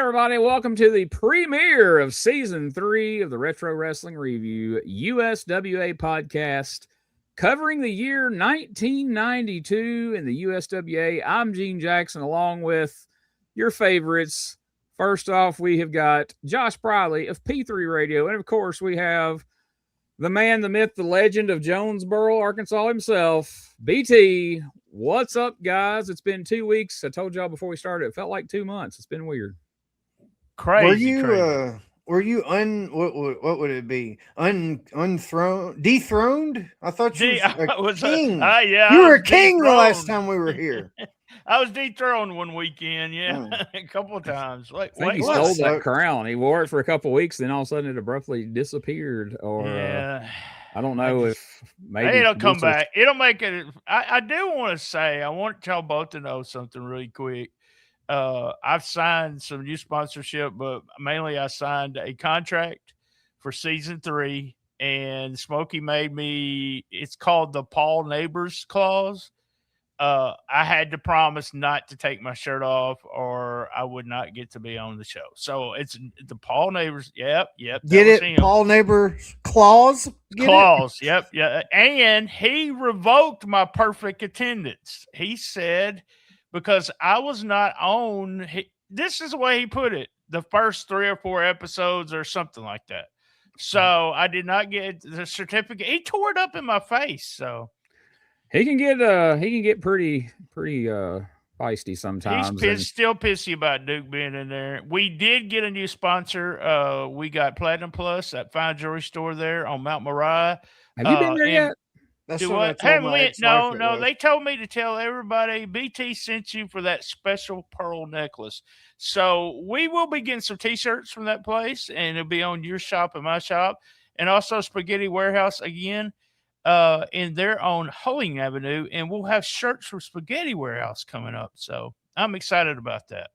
everybody. Welcome to the premiere of Season 3 of the Retro Wrestling Review USWA podcast covering the year 1992 in the USWA. I'm Gene Jackson along with your favorites. First off, we have got Josh Briley of P3 Radio. And, of course, we have the man, the myth, the legend of Jonesboro, Arkansas himself, BT. What's up, guys? It's been 2 weeks. I told y'all before we started, it felt like 2 months. It's been weird. Crazy. Were you what would it be? Dethroned? I thought you was a king. You were a king the last time we were here. I was dethroned one weekend, a couple of times. I think he stole that crown. He wore it for a couple of weeks, then all of a sudden it abruptly disappeared. Or I don't know if maybe it'll come back. It'll make it. I do want to say, I want y'all both to know something really quick. I've signed some new sponsorship, but mainly I signed a contract for season 3, and Smokey made me. It's called the Paul Neighbors clause. I had to promise not to take my shirt off, or I would not get to be on the show. So it's the Paul Neighbors. Yep. Get it? Him. Paul Neighbors clause. Clause. Yep. And he revoked my perfect attendance. He said, because I was not on, this is the way he put it, the first 3 or 4 episodes or something like that. So I did not get the certificate. He tore it up in my face. So he can get pretty feisty sometimes. He's still pissy about Duke being in there. We did get a new sponsor. We got Platinum Plus, that fine jewelry store there on Mount Moriah. Have you been there yet? That's what no. They told me to tell everybody BT sent you for that special pearl necklace. So we will be getting some T-shirts from that place, and it'll be on your shop and my shop, and also Spaghetti Warehouse again in their own Holding Avenue, and we'll have shirts from Spaghetti Warehouse coming up. So I'm excited about that.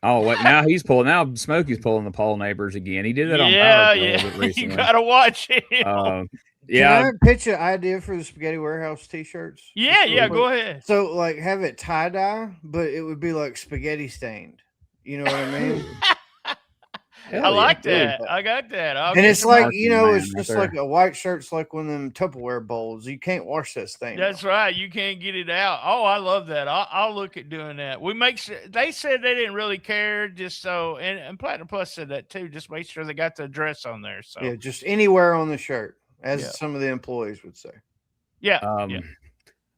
Oh, what now? Now Smokey's pulling the Paul Neighbors again. He did that on Power recently. You gotta watch it. Can I pitch an idea for the Spaghetti Warehouse T-shirts? Yeah, go ahead. So, have it tie-dye, but it would be like spaghetti stained. You know what I mean? I like that. I got that. And it's like, it's just like a white shirt's like one of them Tupperware bowls. You can't wash that thing. That's right. You can't get it out. Oh, I love that. I'll look at doing that. We make sure they said they didn't really care, just so, and Platinum Plus said that too. Just make sure they got the address on there. So yeah, just anywhere on the shirt. As some of the employees would say. Yeah.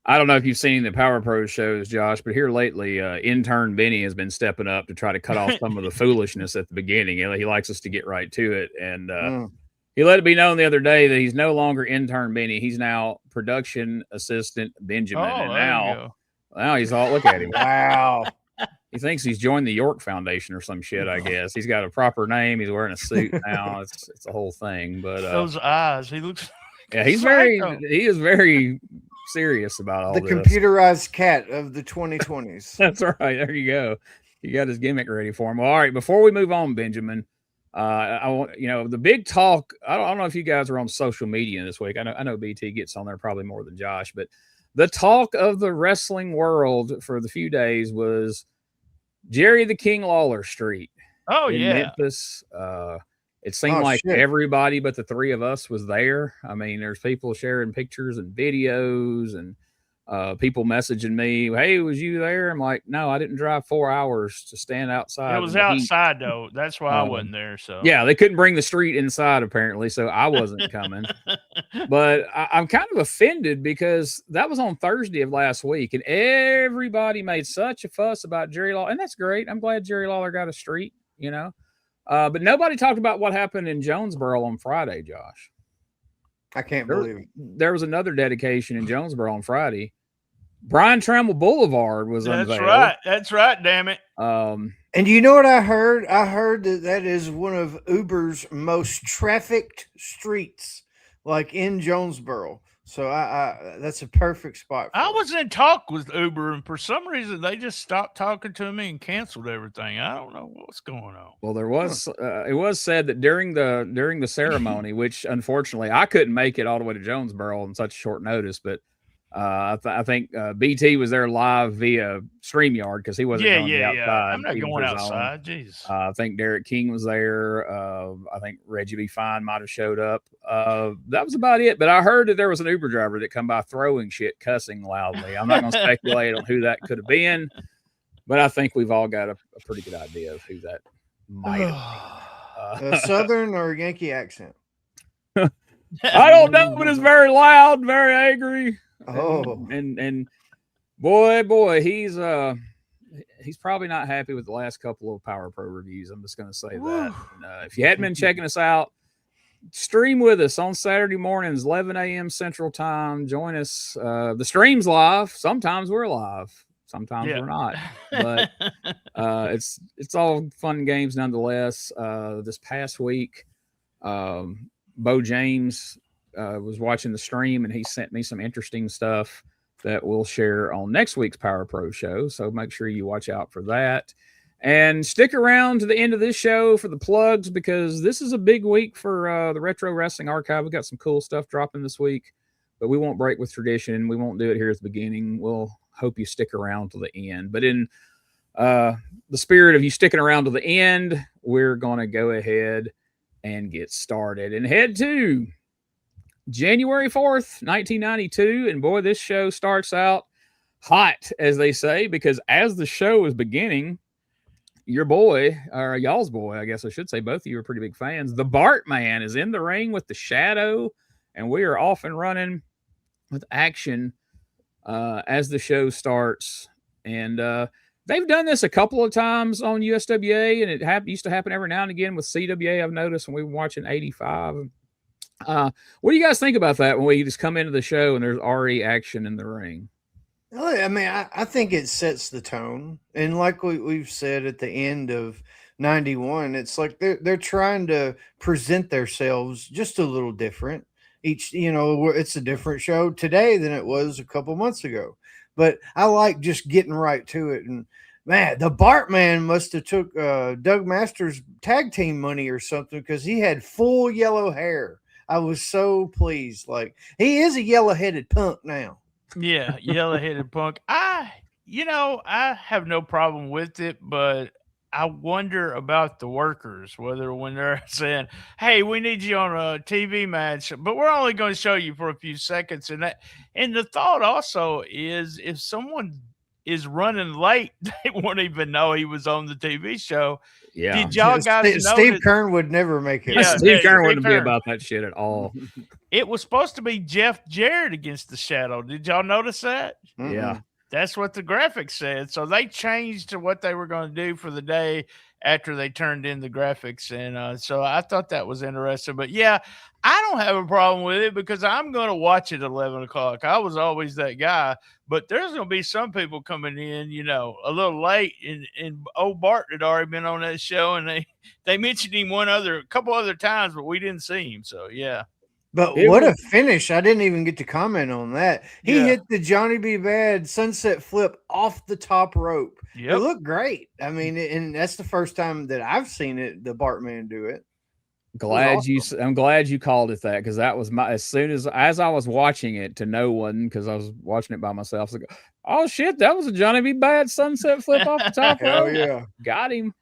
I don't know if you've seen the Power Pro shows, Josh, but here lately, intern Benny has been stepping up to try to cut off some of the foolishness at the beginning. He likes us to get right to it. And he let it be known the other day that he's no longer intern Benny. He's now production assistant Benjamin. Oh, and now he's all, look at him. Wow. He thinks he's joined the York Foundation or some shit, I guess. He's got a proper name. He's wearing a suit now. It's a whole thing. But those eyes, he looks he is very serious about all the this. Computerized cat of the 2020s. That's right. There you go. You got his gimmick ready for him. Well, all right, before we move on, Benjamin, I want the big talk. I don't know if you guys are on social media this week. I know BT gets on there probably more than Josh, but the talk of the wrestling world for the few days was Jerry the King Lawler Street. Oh, in Memphis. It seemed like everybody but the 3 of us was there. I mean, there's people sharing pictures and videos and people messaging me, hey, was you there? I'm like, no, I didn't drive 4 hours to stand outside. It was outside, though. That's why I wasn't there. So yeah, they couldn't bring the street inside, apparently, so I wasn't coming. But I'm kind of offended because that was on Thursday of last week, and everybody made such a fuss about Jerry Lawler, and that's great. I'm glad Jerry Lawler got a street, but nobody talked about what happened in Jonesboro on Friday, Josh. I can't believe it. There was another dedication in Jonesboro on Friday. Brian Tramel Boulevard was unveiled. That's right. Damn it. And you know what I heard? I heard that is one of Uber's most trafficked streets, like in Jonesboro. So I that's a perfect spot. I was in talk with Uber, and for some reason they just stopped talking to me and canceled everything. I don't know what's going on. Well, there was it was said that during the ceremony, which unfortunately I couldn't make it all the way to Jonesboro on such short notice, but I think BT was there live via StreamYard because he wasn't going to the outside. I'm not going outside. Jeez. I think Derek King was there. I think Reggie B. Fine might have showed up. That was about it. But I heard that there was an Uber driver that come by throwing shit, cussing loudly. I'm not going to speculate on who that could have been, but I think we've all got a pretty good idea of who that might have been. A Southern or Yankee accent? I don't know, but it's very loud, very angry. Oh, and boy, he's probably not happy with the last couple of Power Pro reviews. I'm just going to say that. And, if you hadn't been checking us out, stream with us on Saturday mornings, 11 a.m. Central Time. Join us. The stream's live. Sometimes we're live. Sometimes we're not. But it's all fun and games nonetheless. This past week, Bo James was watching the stream, and he sent me some interesting stuff that we'll share on next week's Power Pro show. So make sure you watch out for that. And stick around to the end of this show for the plugs, because this is a big week for the Retro Wrestling Archive. We've got some cool stuff dropping this week, but we won't break with tradition. We won't do it here at the beginning. We'll hope you stick around to the end. But in the spirit of you sticking around to the end, we're going to go ahead and get started and head to January 4th, 1992. And boy, this show starts out hot, as they say, because as the show is beginning, your boy, or y'all's boy, I guess I should say, both of you are pretty big fans, the Bartman is in the ring with the Shadow, and we are off and running with action as the show starts. And they've done this a couple of times on USWA, and it used to happen every now and again with CWA, I've noticed, when we were watching 85. What do you guys think about that when we just come into the show and there's already action in the ring? I mean, I think it sets the tone. And like we've said at the end of 91, it's like they're trying to present themselves just a little different. It's a different show today than it was a couple months ago. But I like just getting right to it. And man, the Bartman must have took Doug Masters' tag team money or something, because he had full yellow hair. I was so pleased. Like, he is a yellow-headed punk now. Yeah, yellow-headed punk. I have no problem with it, but I wonder about the workers, whether when they're saying, hey, we need you on a TV match, but we're only going to show you for a few seconds. And the thought also is, if someone is running late, they won't even know he was on the TV show. Yeah. Did y'all guys know Steve Kern would never make it. Yeah, Steve Kern wouldn't be about that shit at all. It was supposed to be Jeff Jarrett against the Shadow. Did y'all notice that? Mm-hmm. Yeah. That's what the graphics said. So they changed to what they were going to do for the day after they turned in the graphics. And so I thought that was interesting. But yeah, I don't have a problem with it, because I'm going to watch it at 11 o'clock. I was always that guy. But there's going to be some people coming in, a little late. And old Bart had already been on that show, and they mentioned him a couple other times, but we didn't see him. So, yeah. But what a finish. I didn't even get to comment on that. He hit the Johnny B. Bad sunset flip off the top rope. Yep. It looked great. I mean, and that's the first time that I've seen the Bartman do it. I'm glad you called it that, because that was as I was watching it to no one, because I was watching it by myself. So, oh shit, that was a Johnny B. Bad sunset flip off the top rope. Yeah, got him.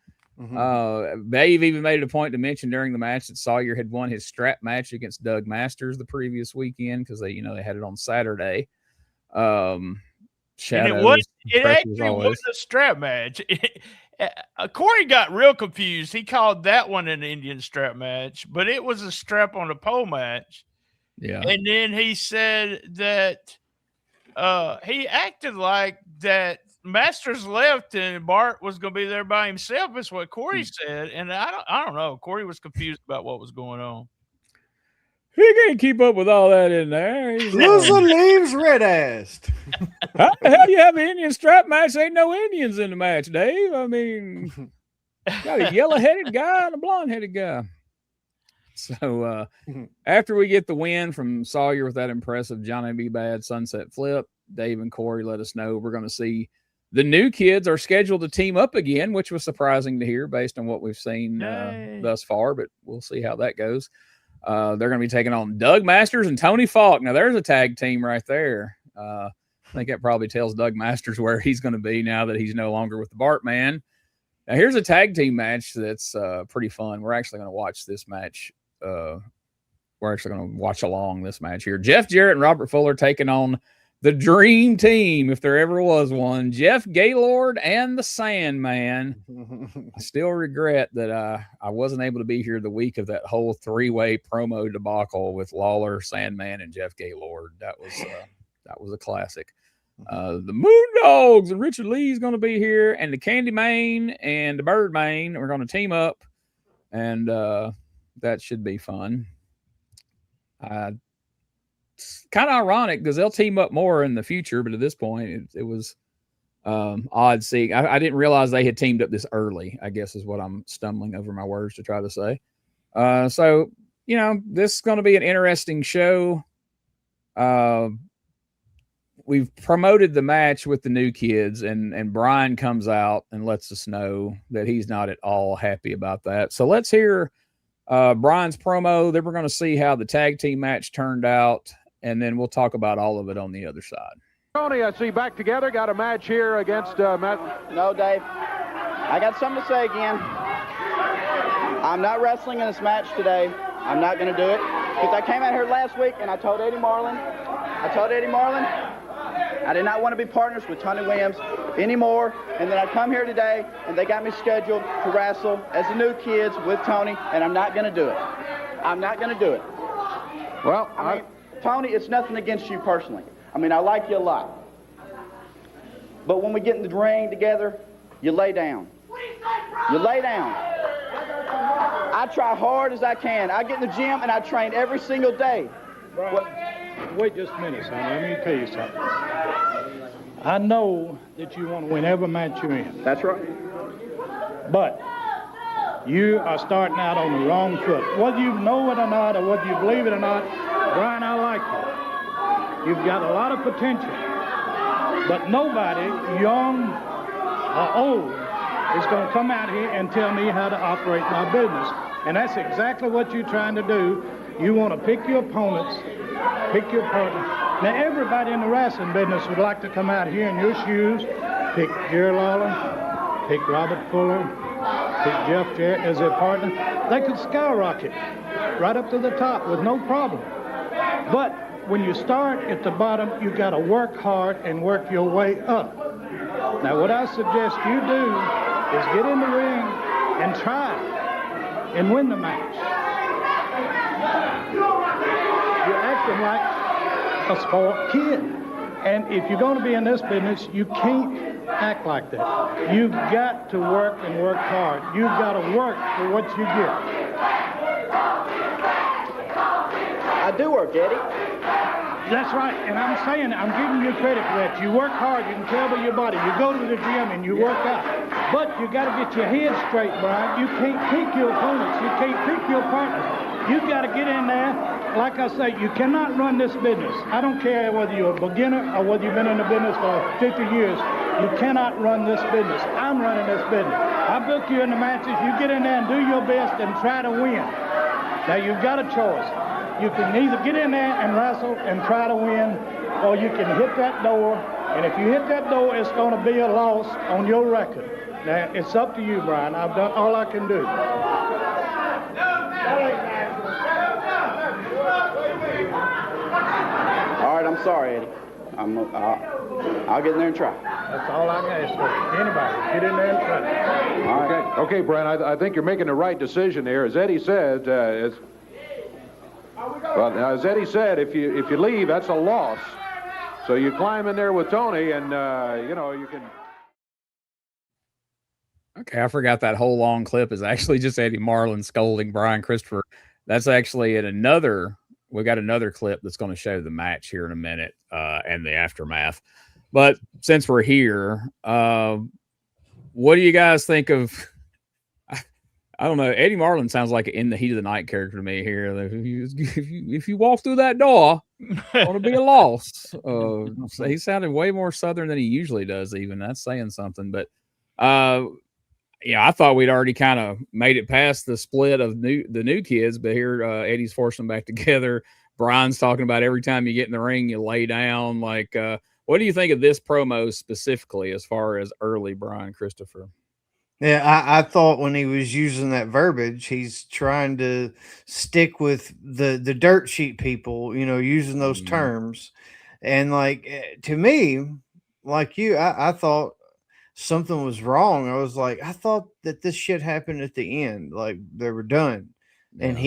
Mm-hmm. Dave even made it a point to mention during the match that Sawyer had won his strap match against Doug Masters the previous weekend, because they had it on Saturday. Shadow, it actually was a strap match. Corey got real confused. He called that one an Indian strap match, but it was a strap on a pole match. Yeah. And then he said that he acted like that Masters left and Bart was going to be there by himself. Is what Corey said. And I don't know. Corey was confused about what was going on. He can't keep up with all that in there. Loser leaves red-assed. How the hell do you have an Indian strap match? Ain't no Indians in the match, Dave. I mean, got a yellow-headed guy and a blonde-headed guy. So after we get the win from Sawyer with that impressive Johnny B. Bad sunset flip, Dave and Corey let us know we're going to see the new kids are scheduled to team up again, which was surprising to hear based on what we've seen thus far, but we'll see how that goes. They're going to be taking on Doug Masters and Tony Falk. Now, there's a tag team right there. I think that probably tells Doug Masters where he's going to be now that he's no longer with the Bartman. Now, here's a tag team match that's pretty fun. We're actually going to watch this match. We're actually going to watch along this match here. Jeff Jarrett and Robert Fuller taking on the Dream Team, if there ever was one. Jeff Gaylord and the Sandman. I still regret that I wasn't able to be here the week of that whole three-way promo debacle with Lawler, Sandman, and Jeff Gaylord. That was a classic. The Moondogs and Richard Lee is going to be here, and the Candyman and the Birdman are going to team up, and that should be fun. It's kind of ironic because they'll team up more in the future, but at this point, it was odd seeing. I didn't realize they had teamed up this early, I guess is what I'm stumbling over my words to try to say. So, this is going to be an interesting show. We've promoted the match with the new kids, and Brian comes out and lets us know that he's not at all happy about that. So let's hear Brian's promo. Then we're going to see how the tag team match turned out, and then we'll talk about all of it on the other side. Tony, I see back together. Got a match here against Matt. No, Dave. I got something to say again. I'm not wrestling in this match today. I'm not going to do it. Because I came out here last week and I told Eddie Marlin, I did not want to be partners with Tony Williams anymore. And then I come here today and they got me scheduled to wrestle as the new kids with Tony, and I'm not going to do it. I'm not going to do it. Well, I mean, Tony, it's nothing against you personally. I mean, I like you a lot. But when we get in the ring together, you lay down. You lay down. I try hard as I can. I get in the gym and I train every single day. Brian, wait just a minute, son. Let me tell you something. I know that you want to win every match you're in. That's right. But you are starting out on the wrong foot. Whether you know it or not, or whether you believe it or not, Brian, I like you. You've got a lot of potential. But nobody, young or old, is going to come out here and tell me how to operate my business. And that's exactly what you're trying to do. You want to pick your opponents, pick your partner. Now, everybody in the wrestling business would like to come out here in your shoes, pick Jerry Lawler, pick Robert Fuller, pick Jeff Jarrett as their partner. They could skyrocket right up to the top with no problem. But when you start at the bottom, you've got to work hard and work your way up. Now, what I suggest you do is get in the ring and try and win the match. You're acting like a spoiled kid. And if you're going to be in this business, you can't act like that. You've got to work and work hard. You've got to work for what you get. I do work, Eddie. That's right, and I'm saying, I'm giving you credit for that. You work hard, you can tell by your body. You go to the gym and you work out. But you got to get your head straight, Brian. You can't pick your opponents. You can't pick your partners. You got to get in there. Like I say, you cannot run this business. I don't care whether you're a beginner or whether you've been in the business for 50 years. You cannot run this business. I'm running this business. I book you in the matches. You get in there and do your best and try to win. Now, you've got a choice. You can either get in there and wrestle and try to win, or you can hit that door, and if you hit that door, it's going to be a loss on your record. Now, it's up to you, Brian. I've done all I can do. All right, I'm sorry, Eddie. I'll get in there and try. That's all I can ask for. Anybody, get in there and try. All right. Okay, Brian, I think you're making the right decision here. As Eddie said, as Eddie said, if you leave, that's a loss. So you climb in there with Tony, and you can. Okay, I forgot that whole long clip is actually just Eddie Marlin scolding Brian Christopher. That's actually we got another clip that's going to show the match here in a minute and the aftermath. But since we're here, what do you guys think of? I don't know. Eddie Marlin sounds like an In the Heat of the Night character to me here. If you walk through that door, it's going to be a loss. So he sounded way more Southern than he usually does. Even that's saying something. But I thought we'd already kind of made it past the split of the new kids. But here, Eddie's forcing them back together. Brian's talking about every time you get in the ring, you lay down. Like, what do you think of this promo specifically as far as early Brian Christopher? Yeah, I thought when he was using that verbiage, he's trying to stick with the dirt sheet people, using those terms. And like to me, like you, I thought something was wrong. I was like, I thought that this shit happened at the end, like they were done. And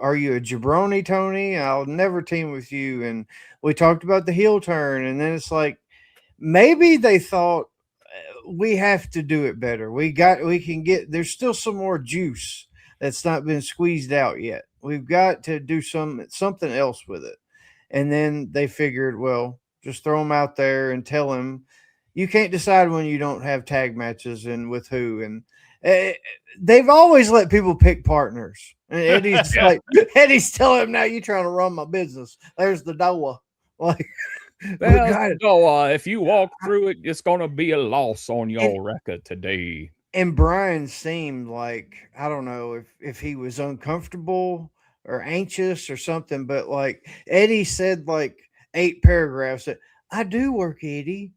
are you a jabroni, Tony? I'll never team with you. And we talked about the heel turn, and then it's like maybe they thought we have to do it better. There's still some more juice that's not been squeezed out yet. We've got to do something else with it. And then they figured, well, just throw him out there and tell him you can't decide when you don't have tag matches and with who. And they've always let people pick partners. And Eddie's Eddie's telling him, now you're trying to run my business. There's the door. Like, if you walk through it, it's going to be a loss on your record today. And Brian seemed like, I don't know if he was uncomfortable or anxious or something, but like Eddie said like 8 paragraphs that I do work, Eddie.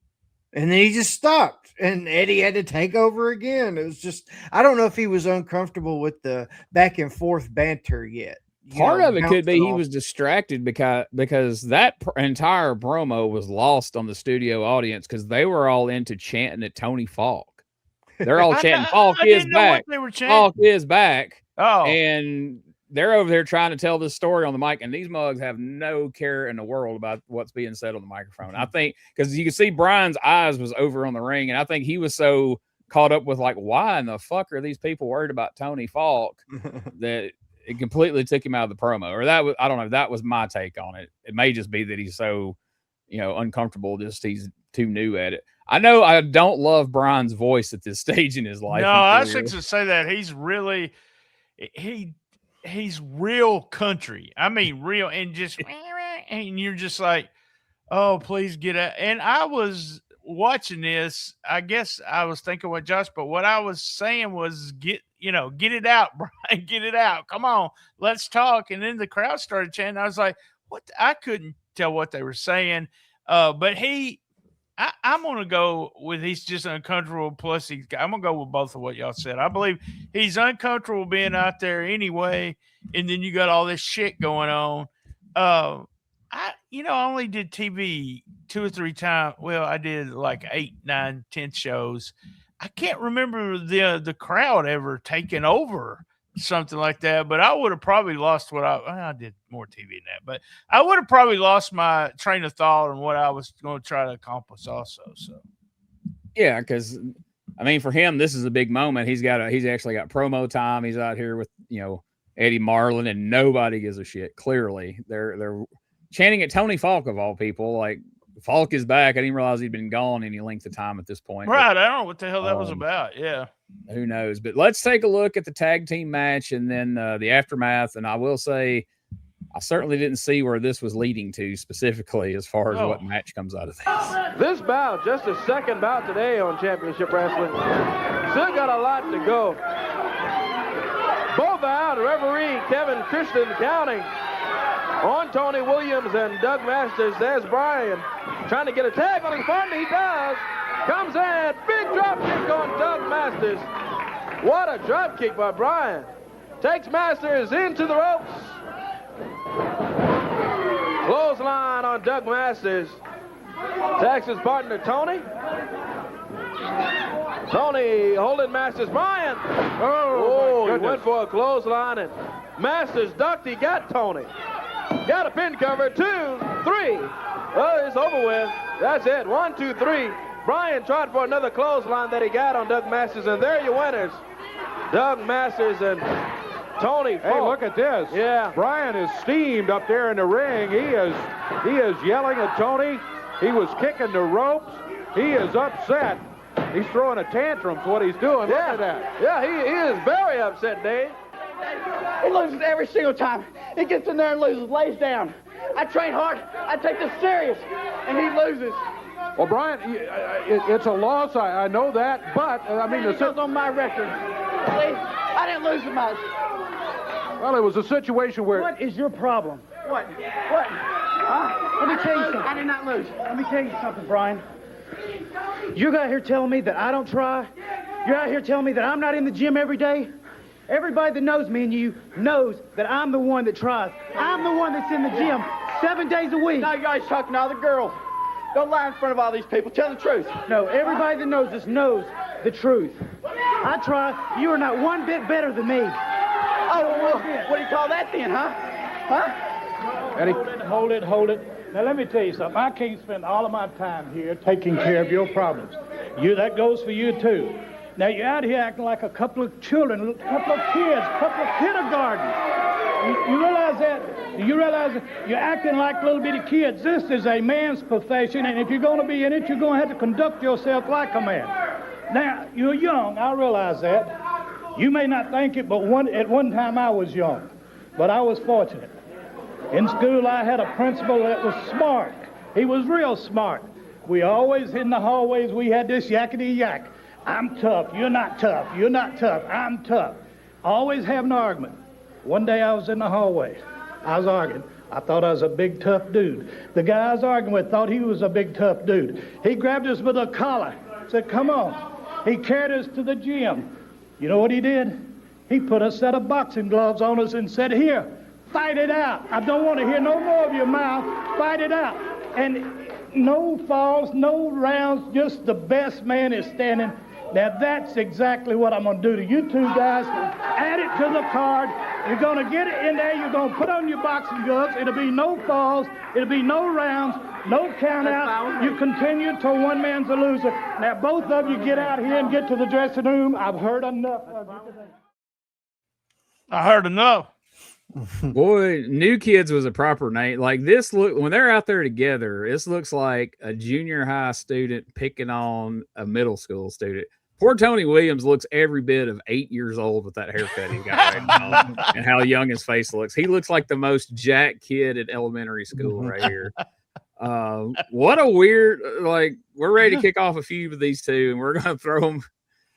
And then he just stopped and Eddie had to take over again. It was just, I don't know if he was uncomfortable with the back and forth banter yet. Part of it could be he was distracted because that entire promo was lost on the studio audience because they were all into chanting at Tony Falk. They're all chanting, Falk is back. Falk is back. Oh. And they're over there trying to tell this story on the mic, and these mugs have no care in the world about what's being said on the microphone. I think because you can see Brian's eyes was over on the ring, and I think he was so caught up with like, why in the fuck are these people worried about Tony Falk that it completely took him out of the promo. Or that was, I don't know, that was my take on it. It may just be that he's so, uncomfortable, just he's too new at it. I know I don't love Brian's voice at this stage in his life. No, I should say that he's really he's real country. I mean, real, and just and you're just like, oh, please get out. And I was watching this. I guess I was thinking what Josh, but what I was saying was get it out, Brian, get it out. Come on, let's talk. And then the crowd started chanting. I was like, what? I couldn't tell what they were saying. But I'm going to go with he's just uncomfortable. Plus, I'm going to go with both of what y'all said. I believe he's uncomfortable being out there anyway. And then you got all this shit going on. I only did TV 2 or 3 times. Well, I did like 8, 9, 10 shows. I can't remember the crowd ever taking over something like that, but I would have probably lost I did more TV than that, but I would have probably lost my train of thought and what I was going to try to accomplish also. So, yeah, because I mean, for him, this is a big moment. He's actually got promo time. He's out here with Eddie Marlin, and nobody gives a shit. Clearly, they're chanting at Tony Falk of all people. Like, Falk is back. I didn't realize he'd been gone any length of time at this point. Right. But I don't know what the hell that was about. Yeah. Who knows? But let's take a look at the tag team match and then the aftermath. And I will say, I certainly didn't see where this was leading to specifically as far as what match comes out of this. This bout, just a second bout today on Championship Wrestling. Still got a lot to go. Both out, referee Kevin Christian counting on Tony Williams and Doug Masters. There's Brian trying to get a tag on his partner. He does. Comes in. Big drop kick on Doug Masters. What a drop kick by Brian. Takes Masters into the ropes. Clothesline on Doug Masters. Attacks his partner Tony. Tony holding Masters. Brian. Oh, he went for a clothesline and Masters ducked. He got Tony. Got a pin cover. 2, 3. Well, it's over with. That's it. 1, 2, 3. Brian tried for another clothesline that he got on Doug Masters, and there are your winners. Doug Masters and Tony Falk. Hey, look at this. Yeah. Brian is steamed up there in the ring. He is yelling at Tony. He was kicking the ropes. He is upset. He's throwing a tantrum for what he's doing. Yeah. Look at that. Yeah, he is very upset, Dave. He loses every single time. He gets in there and loses, lays down. I train hard. I take this serious, and he loses. Well, Brian, it's a loss. I know that, but I mean, it goes on my record. See, I didn't lose much. Well, it was a situation where. What is your problem? What? Huh? Let me tell you something. I did not lose. Let me tell you something, Brian. You're out here telling me that I don't try? You're out here telling me that I'm not in the gym every day? Everybody that knows me and you knows that I'm the one that tries. I'm the one that's in the gym 7 days a week. Now you guys talking to other girls. Don't lie in front of all these people. Tell the truth. No, everybody that knows this knows the truth. I try. You are not one bit better than me. Oh, well, what do you call that then, huh? Huh? Hold it. Now, let me tell you something. I can't spend all of my time here taking care of your problems. That goes for you, too. Now, you're out here acting like a couple of children, a couple of kids, a couple of kindergarten. You realize that? You realize that you're acting like little bitty kids. This is a man's profession, and if you're going to be in it, you're going to have to conduct yourself like a man. Now, you're young. I realize that. You may not think it, but at one time I was young. But I was fortunate. In school, I had a principal that was smart. He was real smart. We always, in the hallways, we had this yakety-yak. I'm tough. You're not tough. You're not tough. I'm tough. Always having an argument. One day I was in the hallway. I was arguing. I thought I was a big, tough dude. The guy I was arguing with thought he was a big, tough dude. He grabbed us with a collar, said, come on. He carried us to the gym. You know what he did? He put a set of boxing gloves on us and said, here, fight it out. I don't want to hear no more of your mouth. Fight it out. And no falls, no rounds, just the best man is standing. Now, that's exactly what I'm going to do to you two guys. Add it to the card. You're going to get it in there. You're going to put on your boxing gloves. It'll be no falls. It'll be no rounds, no count out. You continue till one man's a loser. Now, both of you get out here and get to the dressing room. I've heard enough of you today. I heard enough. Boy, New Kids was a proper name. Like this look when they're out there together, this looks like a junior high student picking on a middle school student. Poor Tony Williams looks every bit of 8 years old with that haircut he got right now and how young his face looks. He looks like the most jack kid at elementary school right here. What a weird, we're ready to kick off a feud with these two, and we're going to throw them.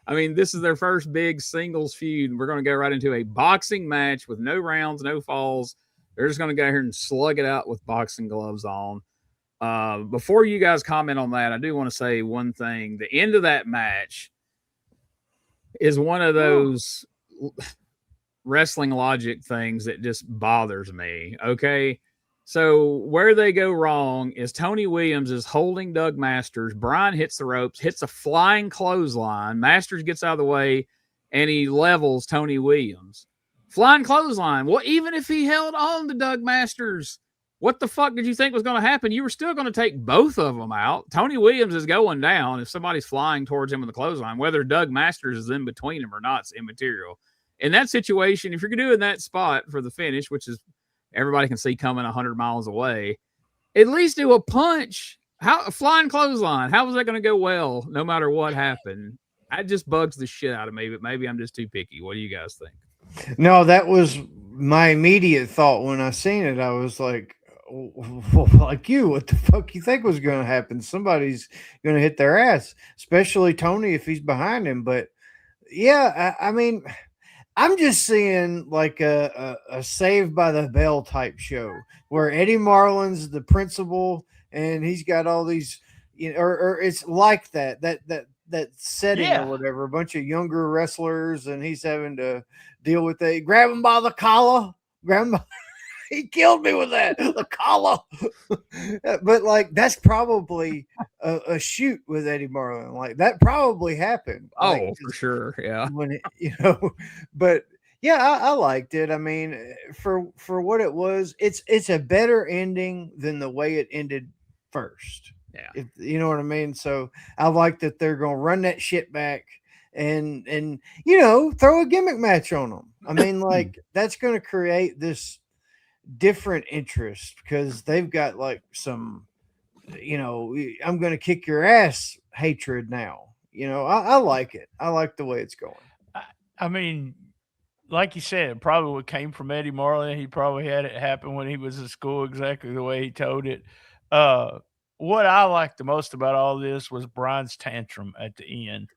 I mean, this is their first big singles feud. We're going to go right into a boxing match with no rounds, no falls. They're just going to go here and slug it out with boxing gloves on. Before you guys comment on that, I do want to say one thing. The end of that match is one of those wrestling logic things that just bothers me. Okay. So where they go wrong is Tony Williams is holding Doug Masters. Brian hits the ropes, hits a flying clothesline. Masters gets out of the way and he levels Tony Williams. Flying clothesline. Well, even if he held on to Doug Masters, what the fuck did you think was going to happen? You were still going to take both of them out. Tony Williams is going down if somebody's flying towards him with the clothesline. Whether Doug Masters is in between them or not is immaterial. In that situation, if you're doing that spot for the finish, which is everybody can see coming 100 miles away, at least do a punch. A flying clothesline. How was that going to go well no matter what happened? That just bugs the shit out of me, but maybe I'm just too picky. What do you guys think? No, that was my immediate thought when I seen it. I was like, like you, what the fuck you think was going to happen? Somebody's going to hit their ass, especially Tony if he's behind him. But yeah, I mean, I'm just seeing like a Saved by the Bell type show where Eddie Marlin's the principal and he's got all these, or it's like that setting or whatever, a bunch of younger wrestlers, and he's having to deal with it. Grab him by the collar, grab him. He killed me with that, the collar. But like, that's probably a shoot with Eddie Marlin. Like that probably happened. Oh, like, for sure. Yeah. When but yeah, I liked it. I mean, for what it was, it's a better ending than the way it ended first. Yeah. If, you know what I mean? So I like that they're going to run that shit back and throw a gimmick match on them. I mean, like that's going to create this different interest because they've got like some, I'm going to kick your ass hatred now. I like it. I like the way it's going. I mean, like you said, it probably what came from Eddie Marlin. He probably had it happen when he was in school exactly the way he told it. What I liked the most about all this was Brian's tantrum at the end.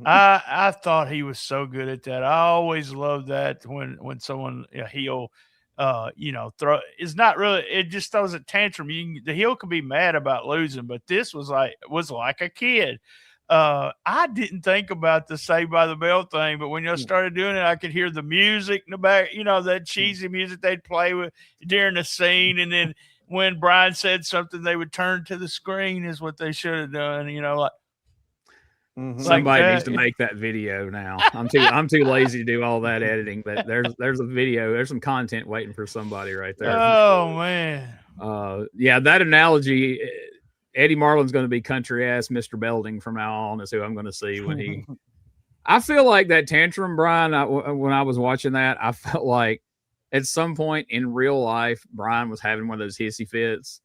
I thought he was so good at that. I always loved that when someone, a heel, it's not really. It just throws a tantrum. The heel could be mad about losing, but this was like a kid. I didn't think about the Saved by the Bell thing, but when y'all started doing it, I could hear the music in the back. That cheesy music they'd play with during the scene, and then when Brian said something, they would turn to the screen. Is what they should have done. Somebody needs to make that video now. I'm too lazy to do all that editing, but there's a video. There's some content waiting for somebody right there. Oh man. Yeah, that analogy. Eddie Marlin's going to be country ass Mr. Belding from now on. Is who I'm going to see when he. I feel like that tantrum, Brian. When I was watching that, I felt like at some point in real life, Brian was having one of those hissy fits,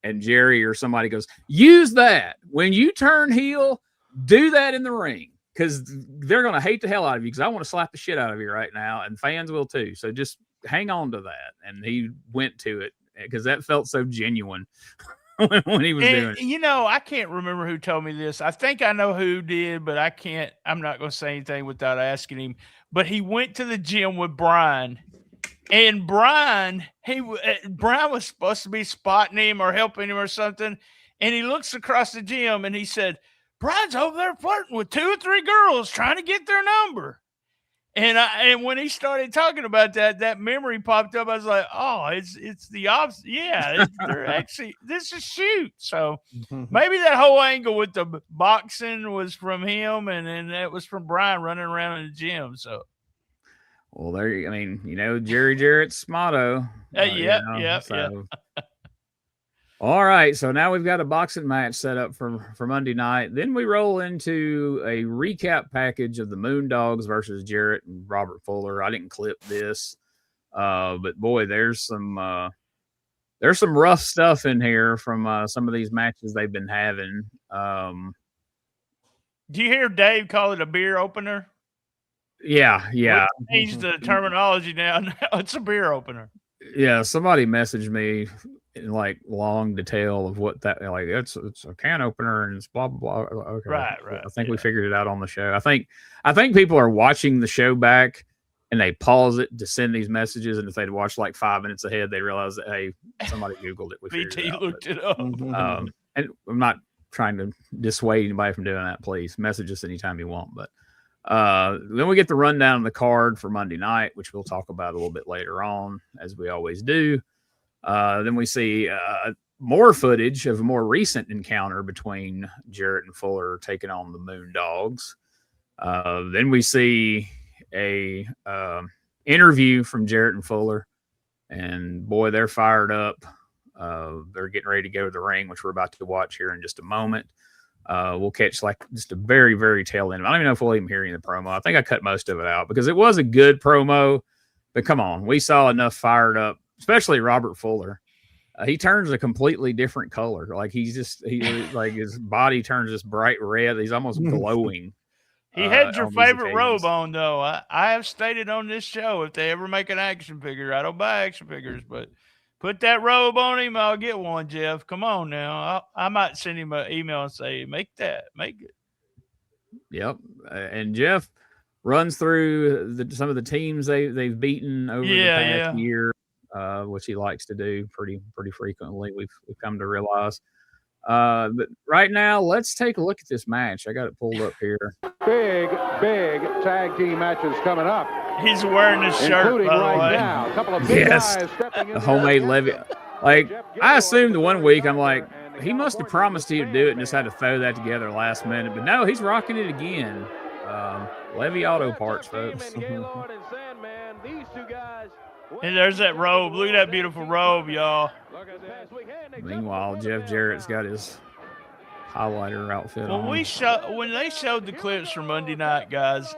and Jerry or somebody goes, "Use that when you turn heel. Do that in the ring because they're going to hate the hell out of you. Because I want to slap the shit out of you right now, and fans will too. So just hang on to that." And he went to it because that felt so genuine. when he was doing it. I can't remember who told me this. I think I know who did, but I'm not going to say anything without asking him. But he went to the gym with Brian, and Brian was supposed to be spotting him or helping him or something. And he looks across the gym and he said, "Brian's over there flirting with 2 or 3 girls trying to get their number." And when he started talking about that memory popped up. I was like, "Oh, it's the opposite." Yeah, they're actually this is shoot. So maybe that whole angle with the boxing was from him, and then that was from Brian running around in the gym. So, well, Jerry Jarrett's motto. Yeah. All right, so now we've got a boxing match set up for Monday night. Then we roll into a recap package of the Moondogs versus Jarrett and Robert Fuller. I didn't clip this, but boy, there's some rough stuff in here from some of these matches they've been having. Do you hear Dave call it a beer opener? Yeah. Change the terminology now. Now it's a beer opener. Yeah, somebody messaged me in like long detail of what that it's a can opener and it's blah blah blah. Okay, right. I think we figured it out on the show. I think people are watching the show back and they pause it to send these messages, and if they'd watched like 5 minutes ahead, they realize that hey, somebody Googled it. We BT looked it up. And I'm not trying to dissuade anybody from doing that. Please message us anytime you want. But then we get the rundown of the card for Monday night, which we'll talk about a little bit later on, as we always do. Then we see more footage of a more recent encounter between Jarrett and Fuller taking on the Moondogs. Then we see a interview from Jarrett and Fuller, and boy, they're fired up. They're getting ready to go to the ring, which we're about to watch here in just a moment. We'll catch like just a very, very tail end. I don't even know if we'll even hear any of the promo. I think I cut most of it out because it was a good promo, but come on, we saw enough fired up, especially Robert Fuller. He turns a completely different color. Like he like his body turns this bright red. He's almost glowing. He had your favorite robe on, though. I have stated on this show, if they ever make an action figure, I don't buy action figures, but put that robe on him, I'll get one, Jeff. Come on now. I might send him an email and say, make it. Yep. And Jeff runs through some of the teams they've beaten over the past year, which he likes to do pretty frequently. We've come to realize. But right now, let's take a look at this match. I got it pulled up here. Big tag team matches coming up. He's wearing his shirt, by the way. Now, a couple of big guys the homemade Levy. Like, I assumed the one week, I'm like, he must have promised he would do it and just had to throw that together last minute. But no, he's rocking it again. Levy Auto Parts, folks. And there's that robe. Look at that beautiful robe, y'all. Meanwhile, Jeff Jarrett's got his highlighter outfit on. When they showed the clips from Monday night, guys,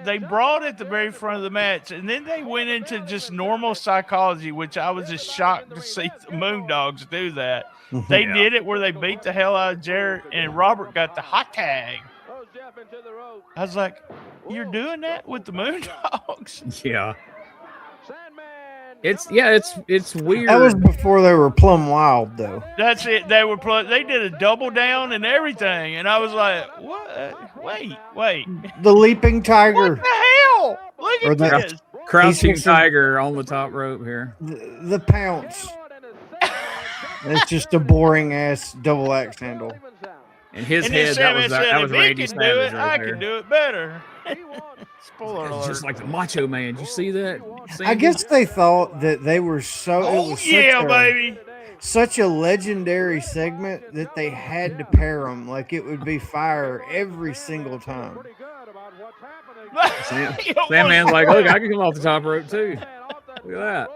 they brought at the very front of the match, and then they went into just normal psychology, which I was just shocked to see the Moondogs do that. They did it where they beat the hell out of Jarrett, and Robert got the hot tag. I was like, you're doing that with the Moondogs? Yeah. It's weird. That was before they were plumb wild, though. That's it. They did a double down and everything, and I was like, "What? Wait! The leaping tiger." What the hell? Look at this. Crouching tiger on the top rope here. The pounce. It's just a boring ass double axe handle. In his head, that was Randy Savage right I there. can do it better. Spoiler alert. Just like the Macho Man. Did you see that? I guess they thought that they were so. Oh, yeah, baby. Such a legendary segment that they had to pair them. Like it would be fire every single time. Sandman's like, look, I can come off the top rope too. Look at that.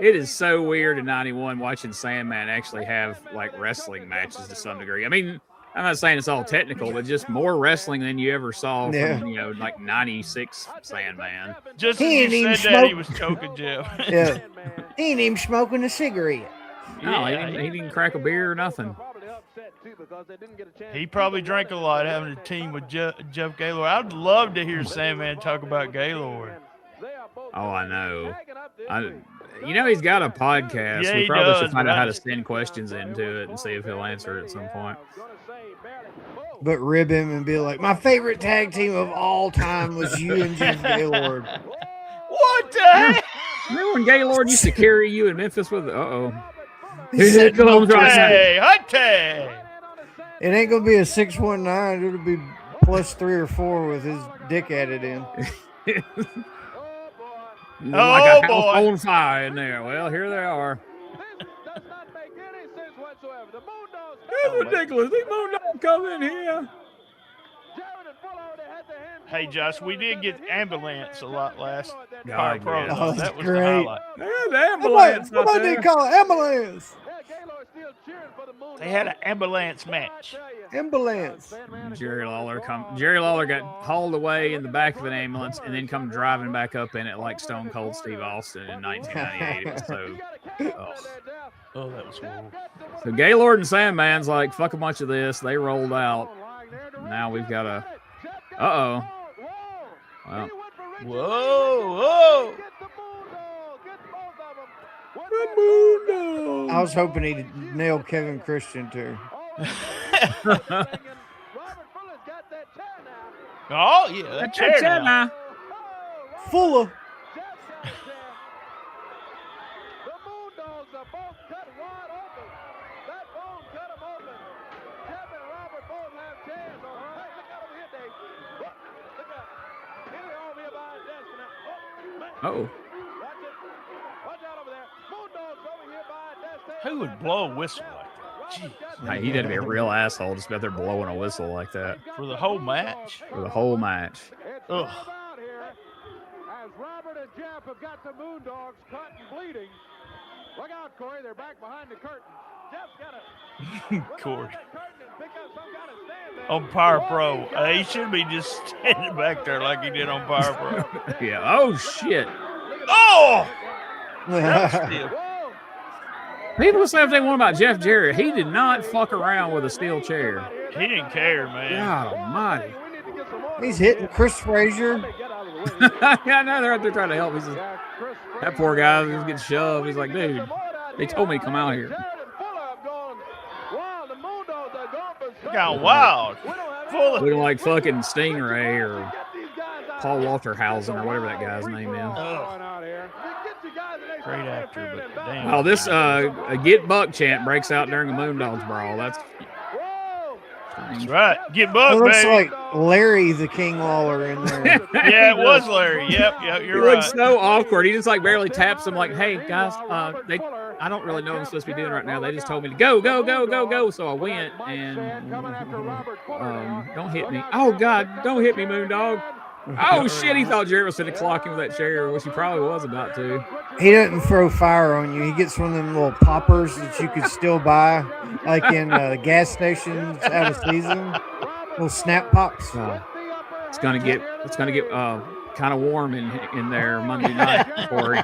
It is so weird in 91 watching Sandman actually have like wrestling matches to some degree. I mean, I'm not saying it's all technical, but just more wrestling than you ever saw from, like 96 Sandman. Just as you said that, he was choking Jeff. Yeah. He ain't even smoking a cigarette. No, he didn't crack a beer or nothing. He probably drank a lot having a team with Jeff Gaylord. I'd love to hear Sandman talk about Gaylord. Oh, I know. He's got a podcast. Yeah, we probably should does, find out how to send questions into it and see if he'll answer it at some point. But rib him and be like, my favorite tag team of all time was you and Jeff Gaylord. What the heck? Remember when Gaylord used to carry you in Memphis with Hey, hot tag. It ain't gonna be a 619. It'll be plus 3 or 4 with his dick added in. Like a house on fire in there. Well, here they are. It's ridiculous. These Moondogs come in here. Hey, Josh, we did get ambulance a lot last God, Pro. yeah. Oh, That was great. the highlight. Yeah, the ambulance. Somebody did call it ambulance. They had an ambulance match. Ambulance. Jerry Lawler got hauled away in the back of an ambulance and then come driving back up in it like Stone Cold Steve Austin in 1998. It was Oh, that was horrible. So Gaylord and Sandman's like, fuck a bunch of this. They rolled out. Now we've got a... Well, Whoa. I was hoping he'd nail Kevin Christian too. Oh, yeah. That chair now. Fuller. oh. Who would blow a whistle like that? Jeez. Hey, he'd have to be a real asshole just about there blowing a whistle like that. For the whole match? For the whole match. Ugh. As Robert and Jeff have got the Moondogs cut and bleeding. Look out, Corey. They're back behind the curtain. Jeff's got to Corey. On Power Pro. He should be just standing back there like he did on Power Pro. Yeah. Oh, shit. Oh! That was still. People say if they want about Jeff Jarrett. He did not fuck around with a steel chair. He didn't care, man. God almighty. He's hitting Chris Frazier. Yeah, I know they're out there trying to help. He says, that poor guy was getting shoved. He's like, dude, they told me to come out here. Got wild. Looking like fucking Stingray or Paul Walterhausen or whatever that guy's name is. Great actor, but damn. Oh, this a Get Buck chant breaks out during a Moondogs brawl. That's right. Get Buck, It looks baby. like Larry the King Lawler in there. Yeah, it was Larry. Yep, you're right. He looks so awkward. He just like barely taps him like, hey, guys, I don't really know what I'm supposed to be doing right now. They just told me to go, go, go, go, go. So I went and don't hit me. Oh, God, don't hit me, Moondog. Oh, shit, he thought Jarrett was going to clock him with that chair, which he probably was about to. He doesn't throw fire on you. He gets one of them little poppers that you could still buy, like in gas stations out of season. Little snap pops. It's gonna get kind of warm in there Monday night, Corey.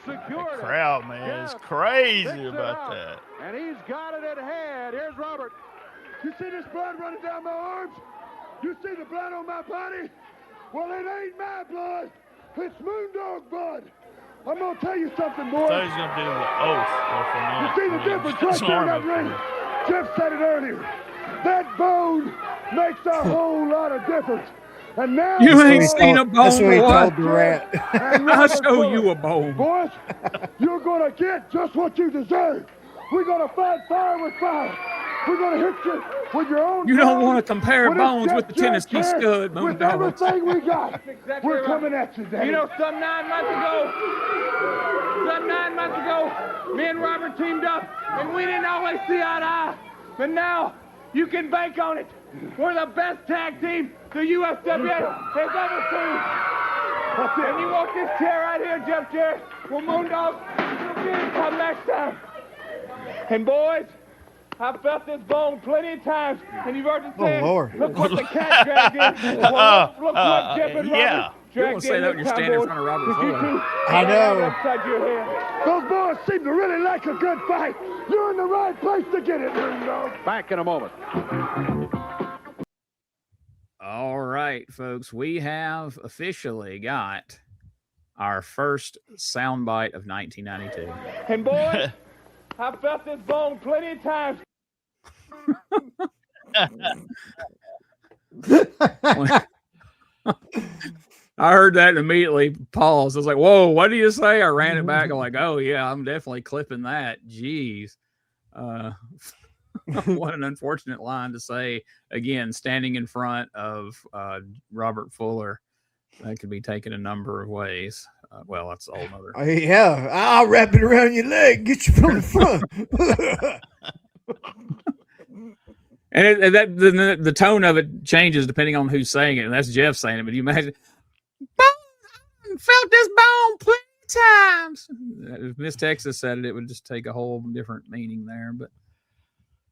The crowd, man, is crazy about that. And he's got it at head. Here's Robert. You see this blood running down my arms? You see the blood on my body? Well, it ain't my blood. It's Moondog blood. I'm going to tell you something, boy. I thought he was going to do the oath. You see the difference right there in that ring? Jeff said it earlier. That bone makes a whole lot of difference. And now You ain't seen a bone, That's what he boy. told the rat. I'll show you a bone. Boys, you're going to get just what you deserve. We're going to fight fire with fire. We're going to hit you with your own. You don't want to compare With bones this with the Jeff Tennessee Jarrett, Stud, with Moondog. everything we got. We're coming at you, Daddy. You know, some 9 months ago, me and Robert teamed up, and we didn't always see eye to eye. But now, you can bank on it. We're the best tag team the USWA has ever seen. And you want this chair right here, Jeff Jarrett? Well, Moondog, you'll get it come next time. And boys, I've felt this bone plenty of times, and you've heard it said, Lord. look what the cat dragged in. Well, look what Jeff and Robert yeah. You won't dragged say in that when this you're time, standing in boys. front of Robert But you Fuller. two, I know. upside your head. Those boys seem to really like a good fight. You're in the right place to get it, Moondog. Back in a moment. All right, folks, we have officially got our first soundbite of 1992. And boys, I've felt this bone plenty of times. I heard that and immediately paused. I was like, whoa, what do you say? I ran it back. I'm like, oh, yeah, I'm definitely clipping that. Jeez. What an unfortunate line to say. Again, standing in front of Robert Fuller. That could be taken a number of ways. Well, that's a whole nother. Yeah, I'll wrap it around your leg. Get you from the front. And the tone of it changes depending on who's saying it. And that's Jeff saying it. But you imagine, bone, felt this bone plenty of times. If Miss Texas said it, it would just take a whole different meaning there. But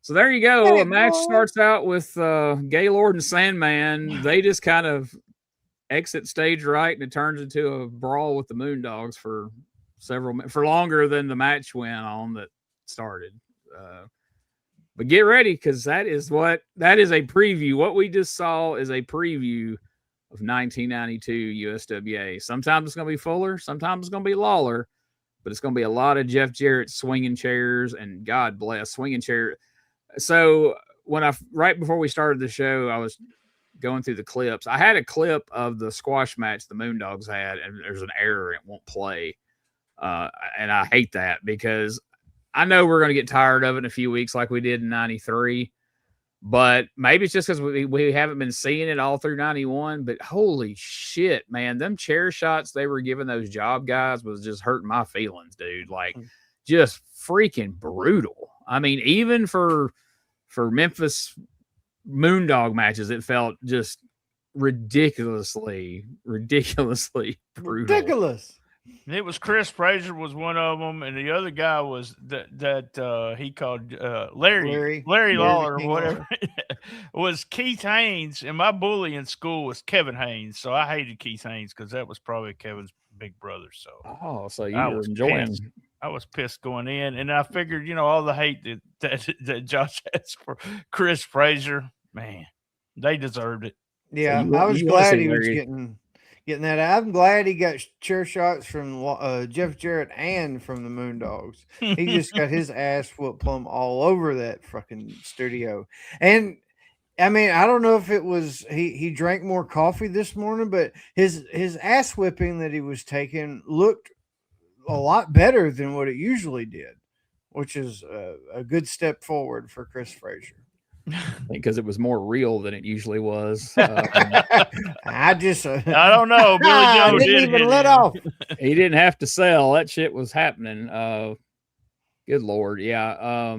so there you go. Hey, a match boy. starts out with Gaylord and Sandman. They just kind of exit stage right, and it turns into a brawl with the Moondogs for longer than the match went on that started. But get ready, because that is a preview. What we just saw is a preview of 1992 USWA. Sometimes it's going to be Fuller, sometimes it's going to be Lawler, but it's going to be a lot of Jeff Jarrett swinging chairs, and God bless swinging chair. So right before we started the show, I was going through the clips. I had a clip of the squash match the Moondogs had, and there's an error; it won't play, and I hate that because I know we're going to get tired of it in a few weeks, like we did in '93. But maybe it's just because we haven't been seeing it all through '91. But holy shit, man, them chair shots they were giving those job guys was just hurting my feelings, dude. Like, just freaking brutal. I mean, even for Memphis Moondog matches, it felt just ridiculously brutal. Ridiculous. It was Chris Frazier was one of them, and the other guy was that he called Larry Lawler or whatever. Was Keith Haynes, and my bully in school was Kevin Haynes, so I hated Keith Haynes because that was probably Kevin's big brother. So you were enjoying. I was pissed going in, and I figured, all the hate that Josh has for Chris Frazier, man, they deserved it. Yeah, So I was glad he was getting that. I'm glad he got chair shots from Jeff Jarrett and from the Moondogs. He just got his ass whooped plumb all over that fucking studio. And I mean, I don't know if it was he drank more coffee this morning, but his ass whipping that he was taking looked a lot better than what it usually did, which is a good step forward for Chris Frazier. Because it was more real than it usually was. I don't know. Billy Joe didn't even let off. He didn't have to sell. That shit was happening. Good Lord. Yeah.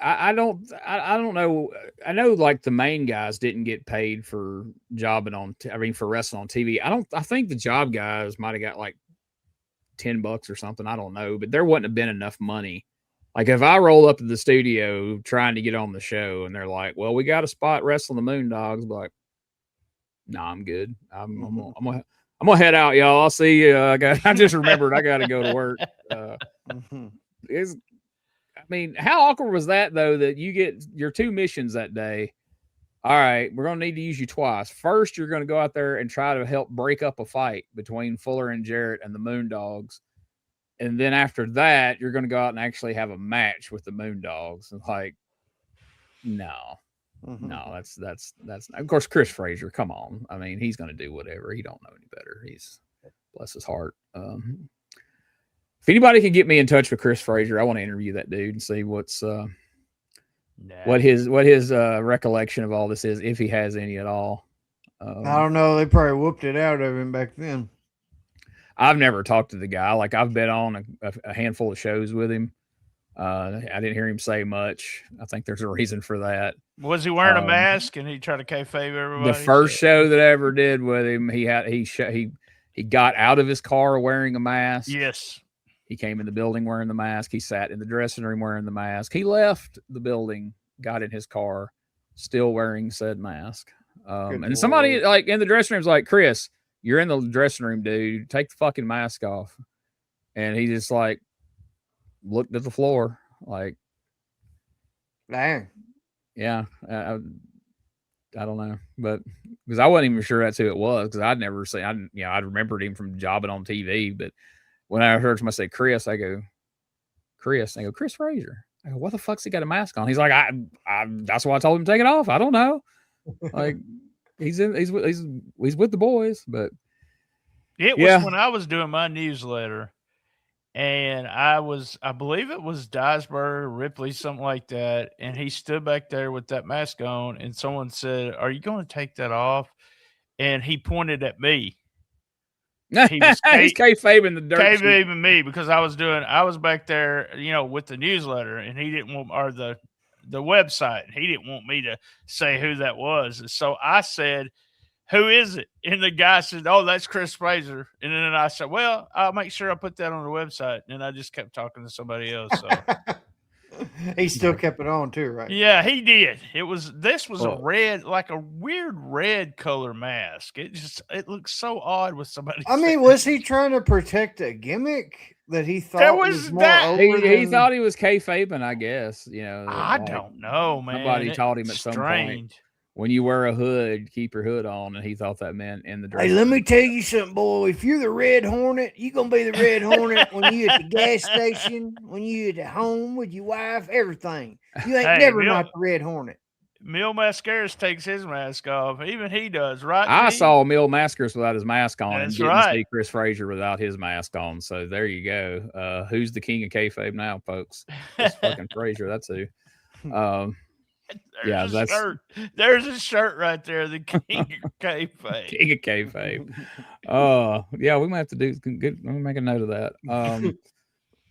I don't know. I know like the main guys didn't get paid for jobbing for wrestling on TV. I think the job guys might've got like $10 or something. I don't know, but there wouldn't have been enough money. Like if I roll up to the studio trying to get on the show and they're like, well, we got a spot wrestling the Moondogs. I'm like, no, I'm good. I'm gonna head out, y'all. I'll see you. I just remembered I got to go to work. How awkward was that though, that you get your two missions that day? All right, we're going to need to use you twice. First, you're going to go out there and try to help break up a fight between Fuller and Jarrett and the Moondogs. And then after that, you're going to go out and actually have a match with the Moondogs. And like, No, Mm-hmm. no, that's of course Chris Frazier. Come on, I mean he's going to do whatever. He don't know any better. He's bless his heart. If anybody can get me in touch with Chris Frazier, I want to interview that dude and see what's what his recollection of all this is, if he has any at all. I don't know. They probably whooped it out of him back then. I've never talked to the guy. Like I've been on a handful of shows with him. I didn't hear him say much. I think there's a reason for that. Was he wearing a mask and he tried to kayfabe everybody? The first show that I ever did with him, he got out of his car wearing a mask. Yes. He came in the building wearing the mask. He sat in the dressing room wearing the mask. He left the building, got in his car, still wearing said mask. And somebody like in the dressing room was like, Chris, you're in the dressing room, dude. Take the fucking mask off. And he just like looked at the floor like, dang. Yeah. I don't know, but because I wasn't even sure that's who it was, because I'd never seen, I remembered him from jobbing on TV, but when I heard somebody say Chris, I go, Chris Frazier. I go, what the fuck's he got a mask on? He's like, that's why I told him to take it off. I don't know. Like he's with the boys, but it was when I was doing my newsletter, and I believe it was Dyersburg, Ripley, something like that. And he stood back there with that mask on, and someone said, "Are you going to take that off?" And he pointed at me. He's kayfabing the dirt. Kayfabing me because I was back there, with the newsletter, and he didn't want, or the website. He didn't want me to say who that was. And so I said, "Who is it?" And the guy said, "Oh, that's Chris Frazier." And then I said, "Well, I'll make sure I put that on the website." And I just kept talking to somebody else. So he still kept it on too, right? Yeah, he did. This was a red, like a weird red color mask. It looks so odd with somebody. I mean, was he trying to protect a gimmick that he thought was more over he thought he was kayfabing, I guess. I don't know, man. Somebody taught him at some point, when you wear a hood, keep your hood on, and he thought that meant in the dress. Hey, let me tell you something, boy. If you're the Red Hornet, you're going to be the Red Hornet when you at the gas station, when you at home with your wife, everything. You ain't never not the Red Hornet. Mil Mascaras takes his mask off. Even he does, right? I saw Mil Mascaras without his mask on, That's and didn't see Chris Frazier without his mask on. So there you go. Who's the king of kayfabe now, folks? It's fucking Frazier. That's who. There's a shirt right there. The king of kayfabe. King of kayfabe. Yeah, we might have to do good. Let me make a note of that.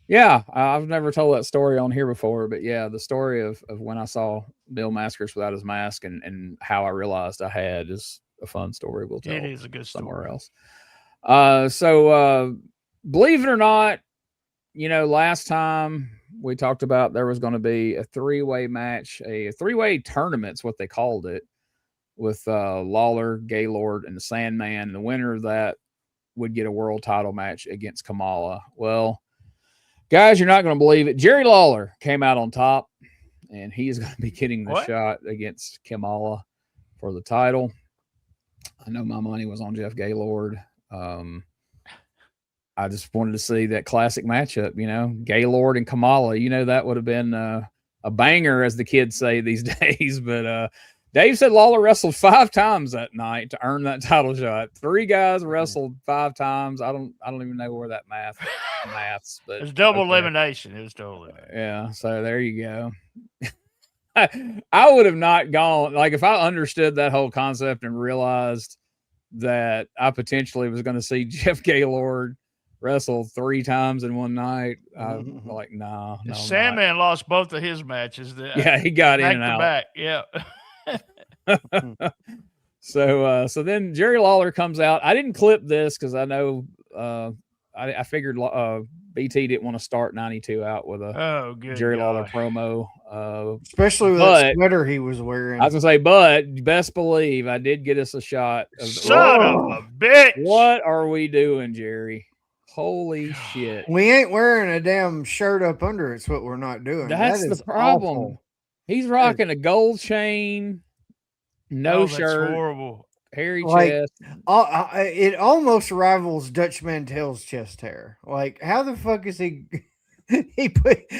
Yeah, I've never told that story on here before, but yeah, the story of when I saw Bill Mascaras without his mask and how I realized I had is a fun story. We'll tell. It is a good story. Somewhere else. So believe it or not, last time we talked about there was going to be a three-way match, a three-way tournament's what they called it, with Lawler, Gaylord, and the Sandman. And the winner of that would get a world title match against Kamala. Well, guys, you're not going to believe it. Jerry Lawler came out on top, and he is going to be getting the shot against Kamala for the title. I know my money was on Jeff Gaylord. I just wanted to see that classic matchup, Gaylord and Kamala. That would have been a banger, as the kids say these days. But Dave said Lawler wrestled 5 times that night to earn that title shot. 3 guys wrestled 5 times. I don't even know where that maths, but it's double elimination. It was totally. Yeah. So there you go. I would have not gone, like, if I understood that whole concept and realized that I potentially was going to see Jeff Gaylord wrestle 3 times in one night. I'm like, no. Sandman lost both of his matches. Yeah, he got in and out. Back. Yeah. So then Jerry Lawler comes out. I didn't clip this because I know I figured BT didn't want to start 92 out with a Jerry Lawler promo. Especially with that sweater he was wearing. I was going to say, but best believe I did get us a shot. Son of a bitch. What are we doing, Jerry? Holy shit. We ain't wearing a damn shirt up under. It's what we're not doing. That's the problem. Awful. He's rocking a gold chain, no shirt, horrible, hairy chest. It almost rivals Dutch Mantel's chest hair. Like, how the fuck is he? He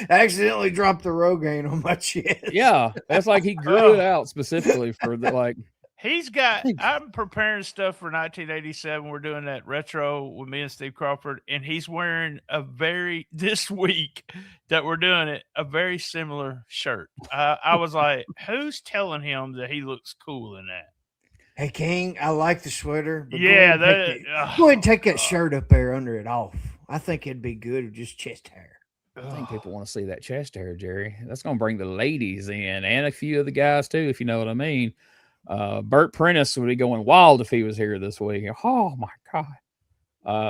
accidentally dropped the Rogaine on my chest. Yeah, that's like he grew it out specifically for the like. He's got. I'm preparing stuff for 1987. We're doing that retro with me and Steve Crawford, and he's wearing this week that we're doing it, a very similar shirt. I was like, who's telling him that he looks cool in that? Hey King, I like the sweater. But Yeah, go ahead and take that shirt up there under it off. I think it'd be good with just chest hair. I think people want to see that chest hair, Jerry. That's going to bring the ladies in and a few of the guys too, if you know what I mean. Burt Prentice would be going wild if he was here this week. Oh my God.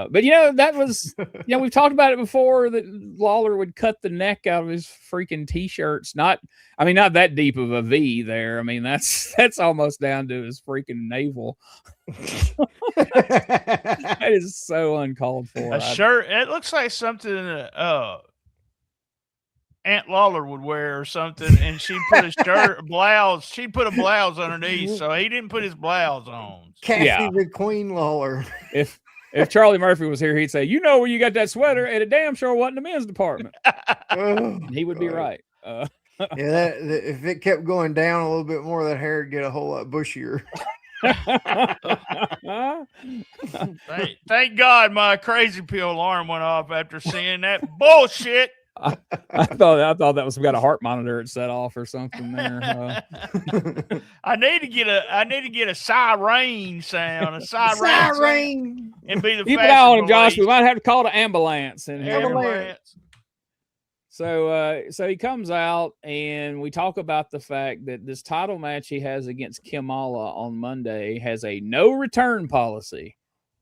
But that was, we've talked about it before that Lawler would cut the neck out of his freaking t-shirts. Not that deep of a V there. I mean, that's almost down to his freaking navel. That is so uncalled for. A shirt. It looks like something Aunt Lawler would wear or something, and she'd put a blouse. She'd put a blouse underneath, so he didn't put his blouse on. Kathy the Queen Lawler. If Charlie Murphy was here, he'd say, where you got that sweater, and it damn sure wasn't the men's department. He would be right. If it kept going down a little bit more, that hair would get a whole lot bushier. Thank God my crazy pill alarm went off after seeing that bullshit. I thought that was some kind of heart monitor it set off or something there. I need to get a siren sound, siren, and be the keep an eye on him, Josh. We might have to call the ambulance in here. Ambulance. So he comes out and we talk about the fact that this title match he has against Kamala on Monday has a no return policy.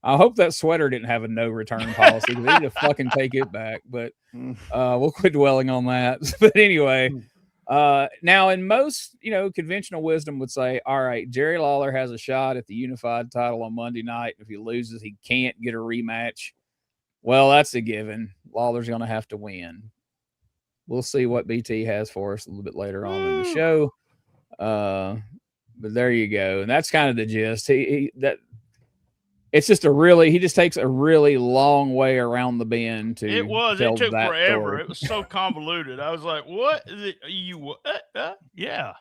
I hope that sweater didn't have a no return policy because they need to fucking take it back. But we'll quit dwelling on that. But anyway, now in most, conventional wisdom would say, all right, Jerry Lawler has a shot at the unified title on Monday night. If he loses, he can't get a rematch. Well, that's a given. Lawler's going to have to win. We'll see what BT has for us a little bit later on in the show. But there you go. And that's kind of the gist. It's just he just takes a really long way around the bend to. It took forever. Story. It was so convoluted. I was like, what? Yeah.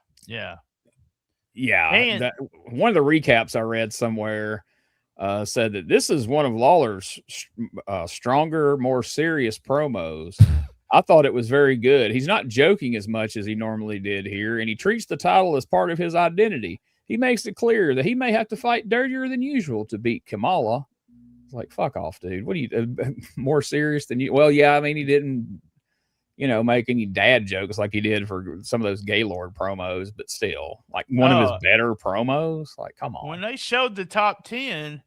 And one of the recaps I read somewhere said that this is one of Lawler's stronger, more serious promos. I thought it was very good. He's not joking as much as he normally did here, and he treats the title as part of his identity. He makes it clear that he may have to fight dirtier than usual to beat Kamala. It's like, fuck off, dude. What are you more serious than you? Well, yeah, I mean, he didn't, make any dad jokes like he did for some of those Gaylord promos, but still, like one of his better promos. Like, come on. When they showed the top 10,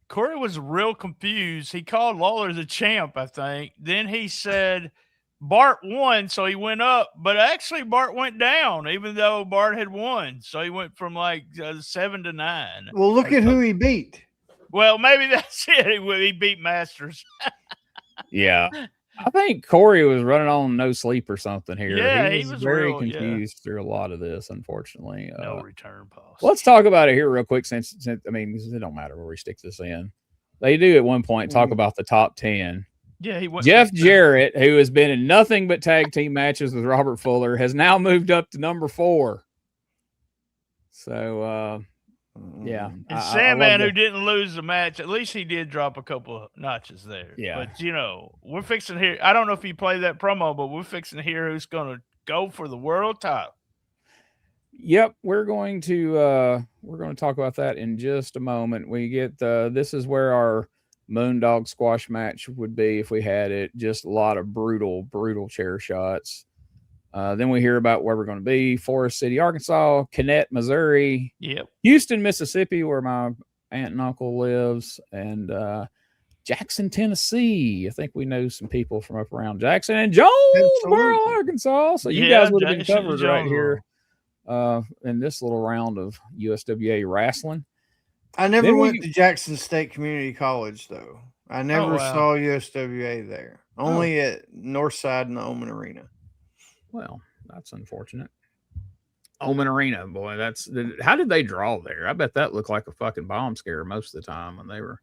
Corey was real confused. He called Lawler the champ, I think. Then he said Bart won, so he went up, but actually Bart went down, even though Bart had won. So he went from 7 to 9. Well, look at who he beat. Well, maybe that's it. He beat Masters. Yeah. I think Corey was running on no sleep or something here. Yeah, he was very confused through a lot of this, unfortunately. No return policy. Let's talk about it here real quick since it don't matter where we stick this in. They do at one point talk about the top 10. Yeah, he went. Jeff Jarrett, who has been in nothing but tag team matches with Robert Fuller, has now moved up to number 4. So, yeah. And Sandman, who didn't lose the match, at least he did drop a couple of notches there. Yeah. But, we're fixing to hear. I don't know if you played that promo, but we're fixing to hear who's going to go for the world title. Yep, we're going to talk about that in just a moment. We get this is where our Moondog squash match would be if we had it. Just a lot of brutal chair shots. Then we hear about where we're going to be: Forest City, Arkansas; Kennett, Missouri; Houston, Mississippi, where my aunt and uncle lives; and Jackson, Tennessee. I think we know some people from up around Jackson and Jonesboro, Arkansas. So you guys would have been covered right here in this little round of USWA wrestling. I never went to Jackson State Community College, though. I never saw USWA there. Only at Northside and the Omen Arena. Well, that's unfortunate. Omen Arena, boy, how did they draw there? I bet that looked like a fucking bomb scare most of the time when they were.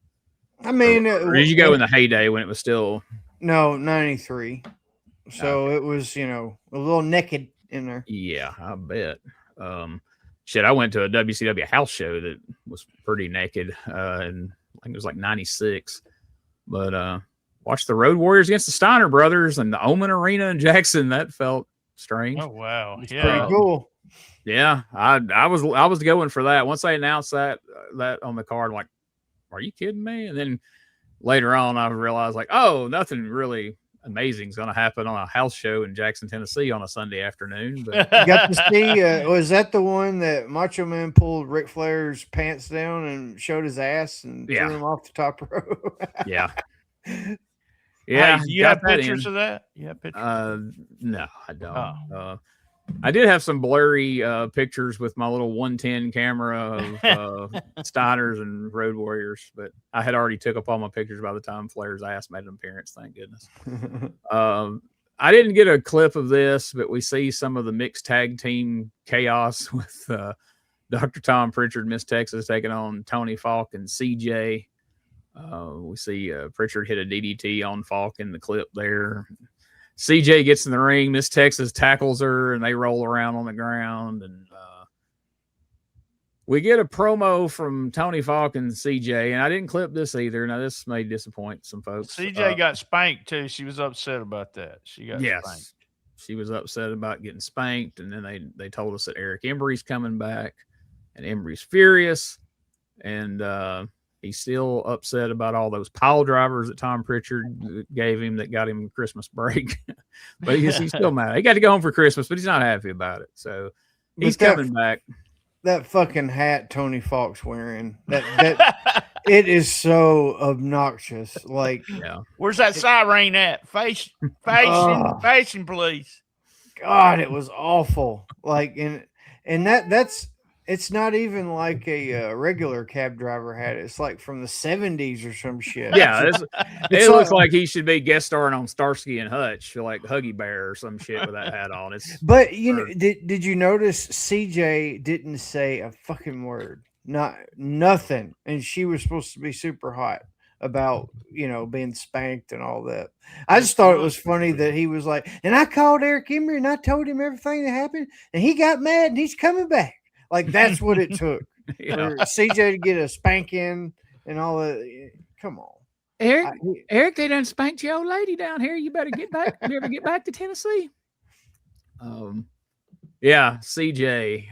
I mean, or did you go in the heyday when it was still? No, 93. So it was, a little naked in there. Yeah, I bet. Shit, I went to a WCW house show that was pretty naked, and I think it was like 96. But watched the Road Warriors against the Steiner Brothers and the Omen Arena in Jackson. That felt strange. Oh wow, It's pretty cool. Yeah, I was going for that. Once they announced that on the card, I'm like, are you kidding me? And then later on, I realized like, oh, nothing really amazing is going to happen on a house show in Jackson, Tennessee on a Sunday afternoon. But you got to see, was that the one that Macho Man pulled Ric Flair's pants down and showed his ass and threw him off the top rope? Yeah. Yeah. Hey, you have pictures of that? You have pictures? No, I don't. Oh. I did have some blurry pictures with my little 110 camera of Steiners and Road Warriors, but I had already took up all my pictures by the time Flair's ass made an appearance. Thank goodness. I didn't get a clip of this, but we see some of the mixed tag team chaos with Dr. Tom Pritchard, Miss Texas, taking on Tony Falk and CJ. We see Pritchard hit a DDT on Falk in the clip there. CJ gets in the ring. Miss Texas tackles her, and they roll around on the ground. And we get a promo from Tony Falk and CJ, and I didn't clip this either. Now, this may disappoint some folks. CJ got spanked, too. She was upset about that. She got spanked. She was upset about getting spanked, and then they told us that Eric Embry's coming back, and Embry's furious, and he's still upset about all those pile drivers that Tom Pritchard gave him that got him Christmas break. But he's still mad. He got to go home for Christmas, but he's not happy about it. So he's coming back. That fucking hat Tony Falk's wearing, that it is so obnoxious. Like, where's that siren at? Fashion police. God, it was awful. Like, and that's. It's not even like a regular cab driver hat. It's like from the 70s or some shit. Yeah, it looks like he should be guest starring on Starsky and Hutch, like Huggy Bear or some shit with that hat on. But did you notice CJ didn't say a fucking word, nothing, and she was supposed to be super hot about being spanked and all that. I just thought it was funny that he was like, and I called Eric Embry and I told him everything that happened, and he got mad and he's coming back. Like, that's what it took for CJ to get a spanking and all that. Come on. Eric, they done spanked your old lady down here. You better get back. You ever get back to Tennessee? CJ.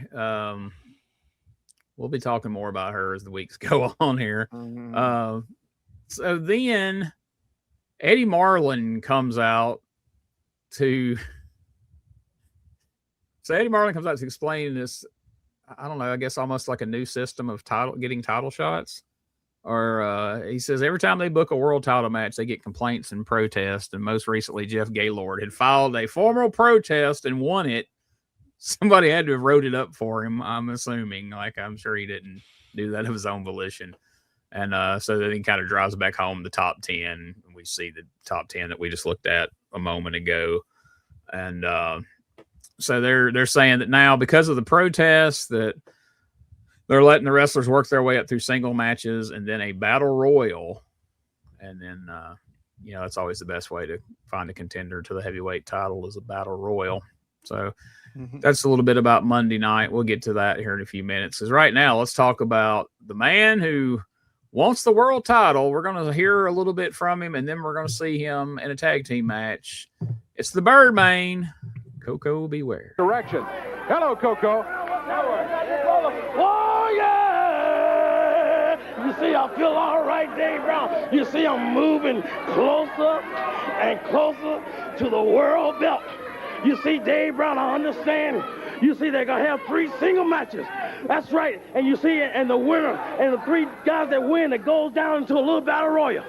We'll be talking more about her as the weeks go on here. Mm-hmm. So then Eddie Marlin comes out to explain this. I don't know, I guess almost like a new system of getting title shots. Or he says every time they book a world title match, they get complaints and protests. And most recently, Jeff Gaylord had filed a formal protest and won it. Somebody had to have wrote it up for him, I'm assuming. Like, I'm sure he didn't do that of his own volition. And so then he kind of drives back home the top 10. We see the top 10 that we just looked at a moment ago. And so they're saying that now, because of the protests, that they're letting the wrestlers work their way up through single matches and then a battle royal. And then, it's always the best way to find a contender to the heavyweight title is a battle royal. So that's a little bit about Monday night. We'll get to that here in a few minutes. Because right now, let's talk about the man who wants the world title. We're going to hear a little bit from him, and then we're going to see him in a tag team match. It's the Birdman. Coco Beware. Direction. Hello, Coco. Oh, yeah! You see, I feel all right, Dave Brown. You see, I'm moving closer and closer to the world belt. You see, Dave Brown, I understand. You see, they're going to have 3 single matches. That's right. And you see, and the winner and the 3 guys that win, it goes down into a little battle royal.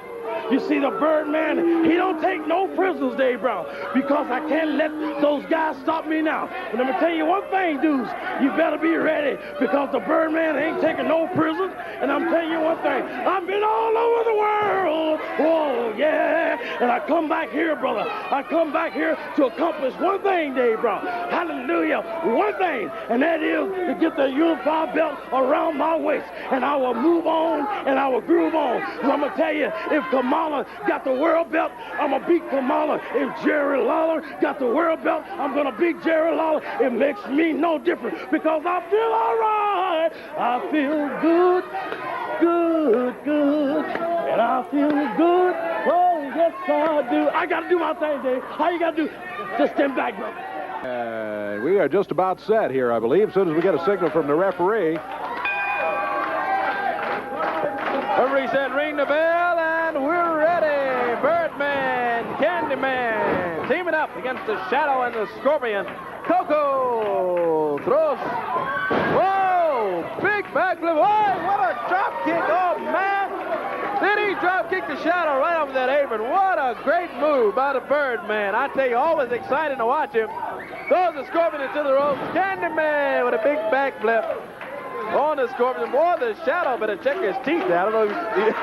You see, the Birdman, he don't take no prisoners, Dave Brown, because I can't let those guys stop me now. And I'm going to tell you one thing, dudes, you better be ready, because the Birdman ain't taking no prisoners. And I'm telling you one thing, I've been all over the world. Oh, yeah. And I come back here, brother. I come back here to accomplish one thing, Dave Brown. Hallelujah. One thing, and that is to get the unified belt around my waist. And I will move on, and I will groove on. So I'm going to tell you, if Kamala got the world belt, I'm going to beat Kamala. If Jerry Lawler got the world belt, I'm going to beat Jerry Lawler. It makes me no different because I feel all right. I feel good, good, good. And I feel good. Oh, yes, I do. I got to do my thing, Dave. All you got to do, just stand back, brother. We are just about set here, I believe, as soon as we get a signal from the referee. Referee said ring the bell, and we're ready. Birdman, Candyman, teaming up against the Shadow and the Scorpion. Coco throws. Whoa, big backflip. Whoa, what a drop kick. Oh, man. Did he drop kick the Shadow right off that apron? What a great move by the Birdman. I tell you, always exciting to watch him. Throws the Scorpion into the ropes. Candyman with a big backflip on the Scorpion. Boy, the Shadow better check his teeth. I don't know if he's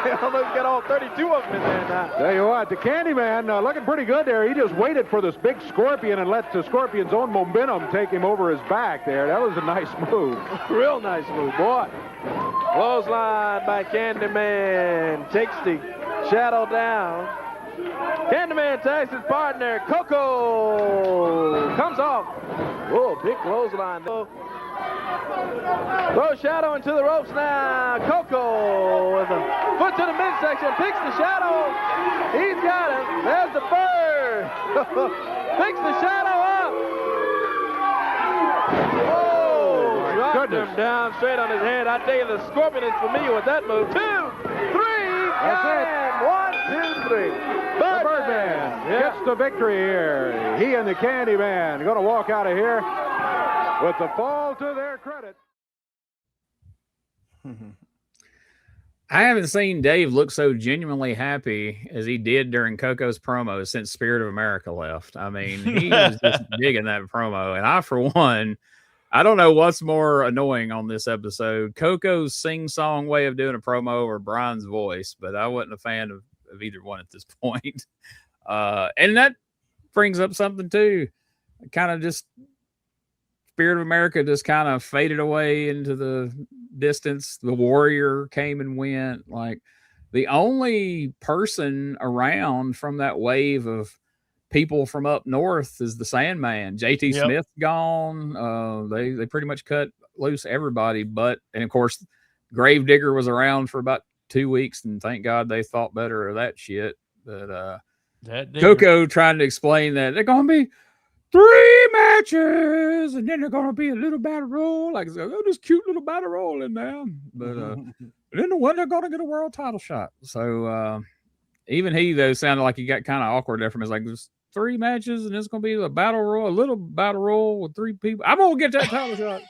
got all 32 of them in there now. Tell you what, the Candyman looking pretty good there. He just waited for this big Scorpion and let the Scorpion's own momentum take him over his back there. That was a nice move. Real nice move, boy. Clothesline by Candyman. Takes the Shadow down. Candyman tags his partner. Coco comes off. Whoa, big clothesline. Throws Shadow into the ropes now. Coco with a foot to the midsection. Picks the Shadow. He's got him. There's the bird. Picks the Shadow up. Oh, dropped him down straight on his head. I tell you, the Scorpion is familiar with that move. 2, 3, That's it. 1, 2, 3. The Birdman gets the victory here. He and the Candyman are going to walk out of here with the fall to their credit. I haven't seen Dave look so genuinely happy as he did during Coco's promo since Spirit of America left. I mean, he was just digging that promo. And I, for one, I don't know what's more annoying on this episode, Coco's sing-song way of doing a promo or Brian's voice, but I wasn't a fan of either one at this point. And that brings up something, too. Kind of just Spirit of America just kind of faded away into the distance. The Warrior came and went. Like, the only person around from that wave of people from up north is the Sandman. JT Smith gone. They pretty much cut loose everybody, and of course, Gravedigger was around for about 2 weeks, and thank God they thought better of that shit. But Coco trying to explain that they're going to be 3 matches, and then they're going to be a little battle roll, like this cute little battle roll in there. But then the one they're going to get a world title shot. So even he, though, sounded like he got kind of awkward there from his, like, there's 3 matches, and it's going to be a battle roll, a little battle roll with 3 people. I'm going to get that title shot.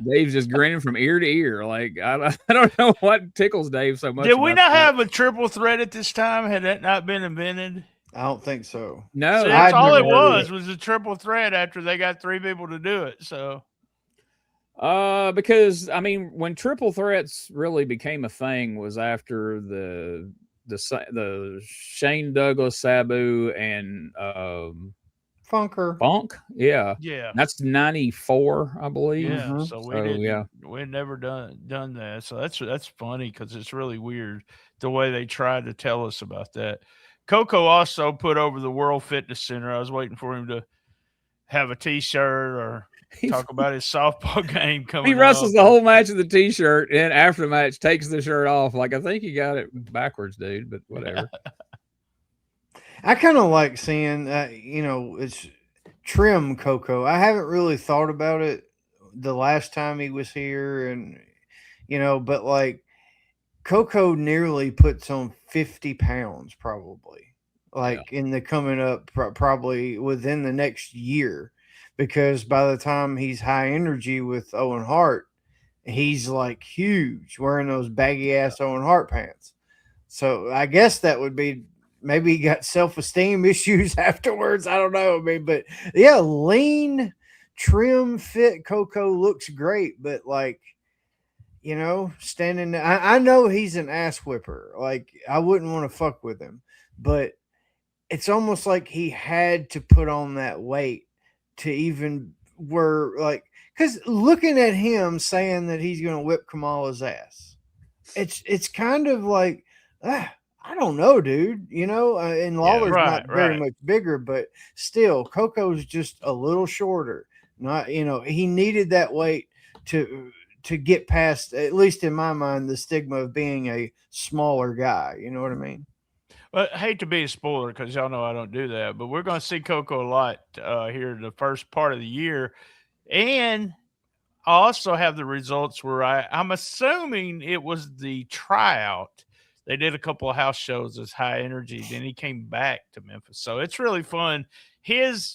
Dave's just grinning from ear to ear. Like, I don't know what tickles Dave so much. Did we not have a triple threat at this time? Had that not been invented? I don't think so. No, so that's all it was a triple threat after they got 3 people to do it. So, because I mean, when triple threats really became a thing was after the Shane Douglas, Sabu, and Funk. Yeah. That's 94, I believe. Yeah. So we never done that. So that's funny because it's really weird the way they tried to tell us about that. Coco also put over the World Fitness Center. I was waiting for him to have a T-shirt or talk about his softball game coming. He wrestles the whole match with the T-shirt, and after the match takes the shirt off. Like, I think he got it backwards, dude. But whatever. I kind of like seeing, it's trim Coco. I haven't really thought about it the last time he was here, and but like Coco nearly puts on 50 pounds probably, in the coming up probably within the next year, because by the time he's high energy with Owen Hart, he's like huge, wearing those baggy ass Owen Hart pants. So I guess that would be. Maybe he got self-esteem issues afterwards. I don't know. I mean, but yeah, lean, trim, fit Coco looks great. But standing there, I know he's an ass whipper. Like, I wouldn't want to fuck with him. But it's almost like he had to put on that weight to even because looking at him saying that he's going to whip Kamala's ass, it's kind of like, I don't know, dude. You know, and Lawler's not very much bigger, but still, Coco's just a little shorter. Not, you know, he needed that weight to get past, at least in my mind, the stigma of being a smaller guy. You know what I mean? Well, I hate to be a spoiler because y'all know I don't do that, but we're going to see Coco a lot here in the first part of the year. And I also have the results where I'm assuming it was the tryout. They did a couple of house shows as High Energy. Then he came back to Memphis. So it's really fun.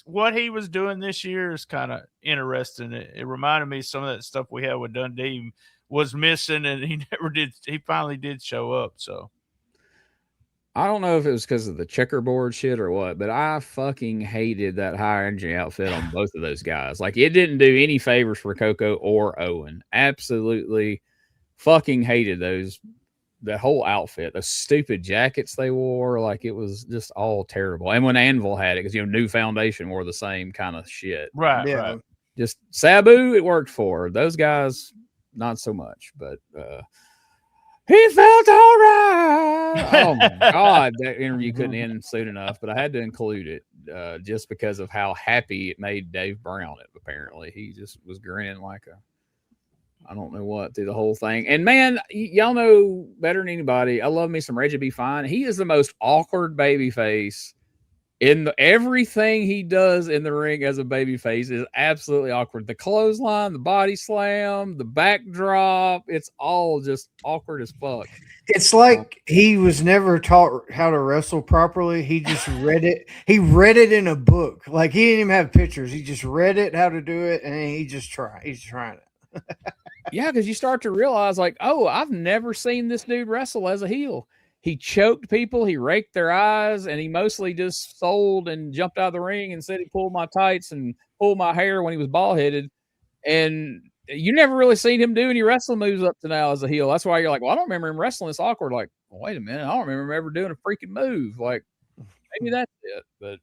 What he was doing this year is kind of interesting. It reminded me of some of that stuff we had with Dundee was missing, and he never did. He finally did show up. So I don't know if it was because of the checkerboard shit or what, but I fucking hated that High Energy outfit on both of those guys. Like, it didn't do any favors for Coco or Owen. Absolutely fucking hated that whole outfit, those stupid jackets they wore. Like, it was just all terrible. And when Anvil had it, because, you know, New Foundation wore the same kind of shit. Right, Yeah. right. Just Sabu, it worked for. Those guys, not so much. But he felt all right. Oh, my God. That interview couldn't end soon enough, but I had to include it just because of how happy it made Dave Brown, apparently. He just was grinning like I don't know what through the whole thing. And, man, y'all know better than anybody, I love me some Reggie B. Fine. He is the most awkward baby face in everything he does in the ring as a baby face is absolutely awkward. The clothesline, the body slam, the backdrop, it's all just awkward as fuck. It's like he was never taught how to wrestle properly. He just read it. He read it in a book. Like, he didn't even have pictures. He just read it, how to do it, and he's trying it. Yeah, because you start to realize, like, oh, I've never seen this dude wrestle as a heel. He choked people, he raked their eyes, and he mostly just sold and jumped out of the ring and said he pulled my tights and pulled my hair when he was bald-headed. And you never really seen him do any wrestling moves up to now as a heel. That's why you're like, well, I don't remember him wrestling this awkward. Like, well, wait a minute, I don't remember him ever doing a freaking move. Like, maybe that's it. But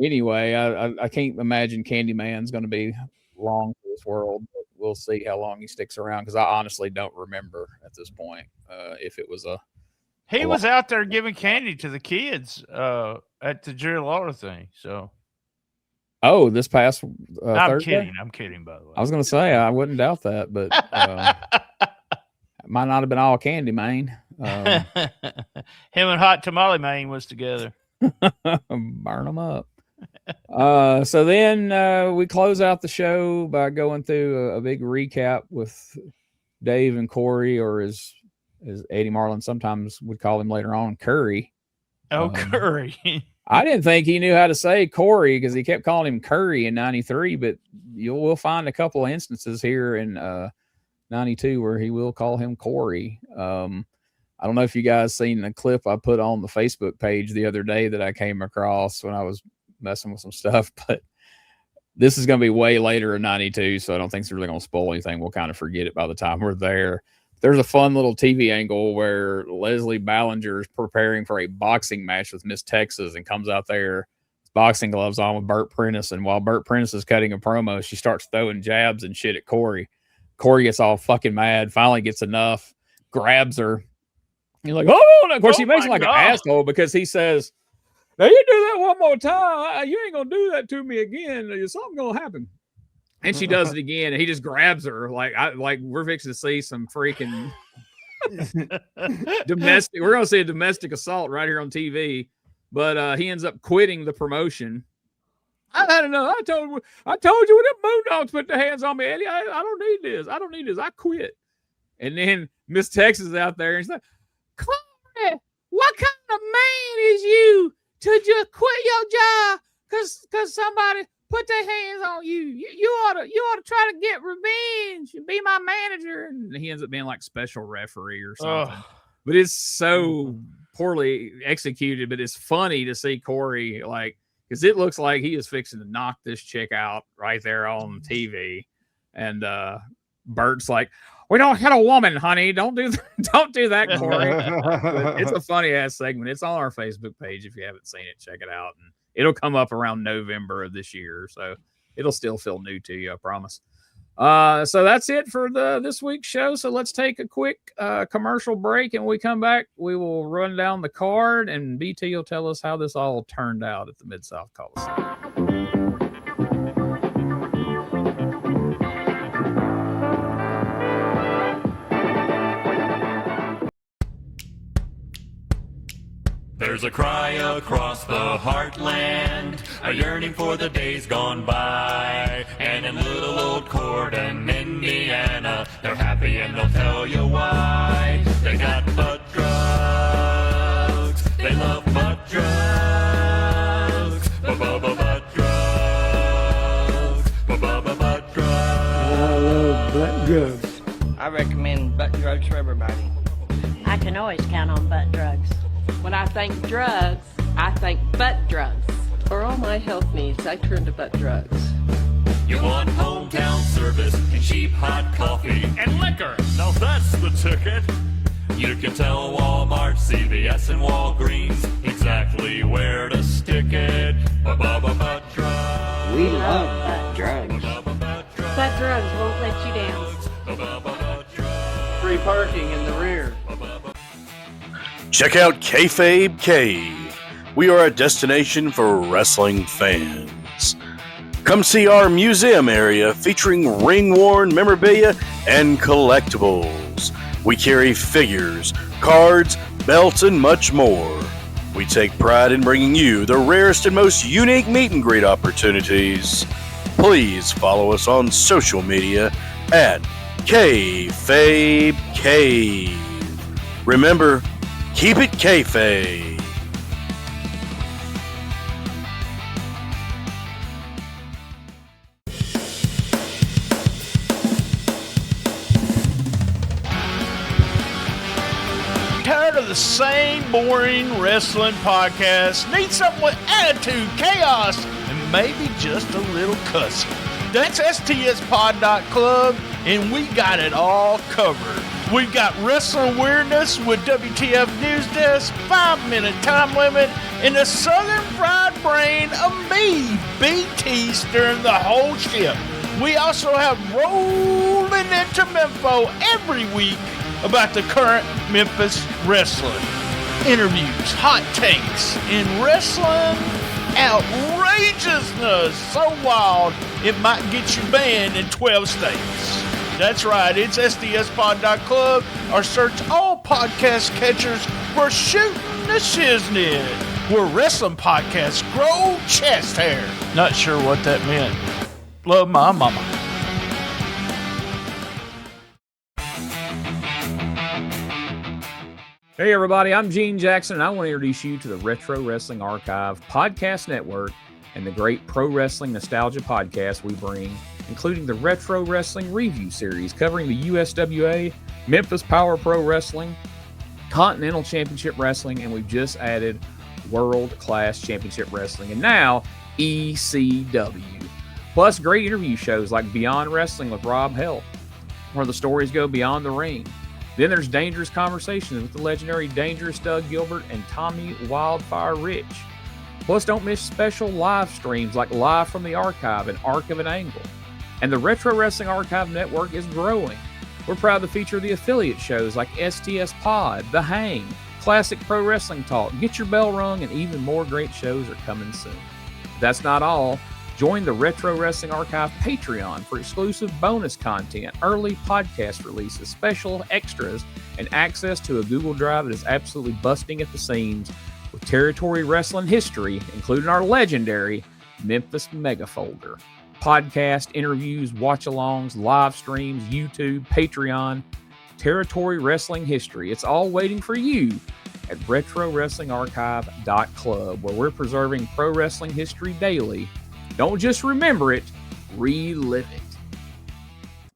anyway, I can't imagine Candyman's going to be long for this world. But we'll see how long he sticks around, because I honestly don't remember at this point if it was he was out there giving candy to the kids at the Jerry Lawler thing. So, this past Thursday? I'm kidding. By the way, I was going to say I wouldn't doubt that, but it might not have been all candy, man. Him and Hot Tamale Man was together. Burn them up. So then we close out the show by going through a big recap with Dave and Corey, or as Eddie Marlin sometimes would call him later on, Curry. Curry. I didn't think he knew how to say Corey because he kept calling him Curry in 93, but we'll find a couple of instances here in 92 where he will call him Corey. I don't know if you guys seen the clip I put on the Facebook page the other day that I came across when I was messing with some stuff, but this is going to be way later in 92, so I don't think it's really going to spoil anything. We'll kind of forget it by the time we're there. There's a fun little TV angle where Leslie Ballinger is preparing for a boxing match with Miss Texas and comes out there, boxing gloves on with Burt Prentice, and while Burt Prentice is cutting a promo, she starts throwing jabs and shit at Corey. Corey gets all fucking mad, finally gets enough, grabs her. He's like, oh, and of course he makes him like an asshole because he says, now you do that one more time, you ain't gonna do that to me again. Something's gonna happen. And she does it again, and he just grabs her like we're fixing to see some freaking domestic. We're gonna see a domestic assault right here on TV, but he ends up quitting the promotion. I had enough. I told you when them Moondogs put their hands on me, Eddie. I don't need this. I don't need this. I quit. And then Miss Texas is out there, and she's like, Corey, what kind of man is you to just quit your job because somebody put their hands on you? You ought to try to get revenge and be my manager. And he ends up being like special referee or something. But it's so poorly executed, but it's funny to see Corey, like, because it looks like he is fixing to knock this chick out right there on TV. And Bert's like, we don't hit a woman, honey. Don't do that, Corey. It's a funny ass segment. It's on our Facebook page. If you haven't seen it, check it out. And it'll come up around November of this year. So it'll still feel new to you, I promise. So that's it for this week's show. So let's take a quick commercial break, and when we come back, we will run down the card, and BT will tell us how this all turned out at the Mid-South Coliseum. There's a cry across the heartland, a yearning for the days gone by. And in little old Corden, Indiana, they're happy and they'll tell you why. They got butt drugs, they love butt drugs, butt drugs, butt drugs. I love butt drugs. I recommend butt drugs for everybody. I can always count on butt drugs. When I think drugs, I think butt drugs. For all my health needs, I turn to butt drugs. You want hometown service and cheap hot coffee and liquor. Now that's the ticket. You can tell Walmart, CVS, and Walgreens exactly where to stick it. Butt drugs. We love butt drugs. Butt drugs won't let you down. Free parking in the rear. Check out Kayfabe Cave. We are a destination for wrestling fans. Come see our museum area featuring ring-worn memorabilia and collectibles. We carry figures, cards, belts, and much more. We take pride in bringing you the rarest and most unique meet and greet opportunities. Please follow us on social media at Kayfabe Cave. Remember, keep it kayfabe. Tired of the same boring wrestling podcast? Need something with attitude, chaos, and maybe just a little cussing? That's STSpod.club, and we got it all covered. We've got wrestling weirdness with WTF News Desk, 5-minute time limit, and the Southern fried brain of me, BT, steering the whole ship. We also have rolling into Memphis every week about the current Memphis wrestling. Interviews, hot takes, and wrestling outrageousness so wild it might get you banned in 12 states. That's right, it's SDSpod.club, or search all podcast catchers for Shooting the Shiznit, where wrestling podcasts grow chest hair. Not sure what that meant. Love my mama. Hey everybody, I'm Gene Jackson, and I want to introduce you to the Retro Wrestling Archive Podcast Network and the great pro wrestling nostalgia podcast we bring, including the Retro Wrestling Review Series covering the USWA, Memphis Power Pro Wrestling, Continental Championship Wrestling, and we've just added World Class Championship Wrestling, and now ECW. Plus great interview shows like Beyond Wrestling with Rob Hell, where the stories go beyond the ring. Then there's Dangerous Conversations with the legendary Dangerous Doug Gilbert and Tommy Wildfire Rich. Plus, don't miss special live streams like Live from the Archive and Arc of an Angle. And the Retro Wrestling Archive Network is growing. We're proud to feature the affiliate shows like STS Pod, The Hang, Classic Pro Wrestling Talk, Get Your Bell Rung, and even more great shows are coming soon. That's not all. Join the Retro Wrestling Archive Patreon for exclusive bonus content, early podcast releases, special extras, and access to a Google Drive that is absolutely busting at the seams with territory wrestling history, including our legendary Memphis Mega Folder. Podcast, interviews, watch-alongs, live streams, YouTube, Patreon, territory wrestling history. It's all waiting for you at RetroWrestlingArchive.club, where we're preserving pro wrestling history daily. Don't just remember it, relive it.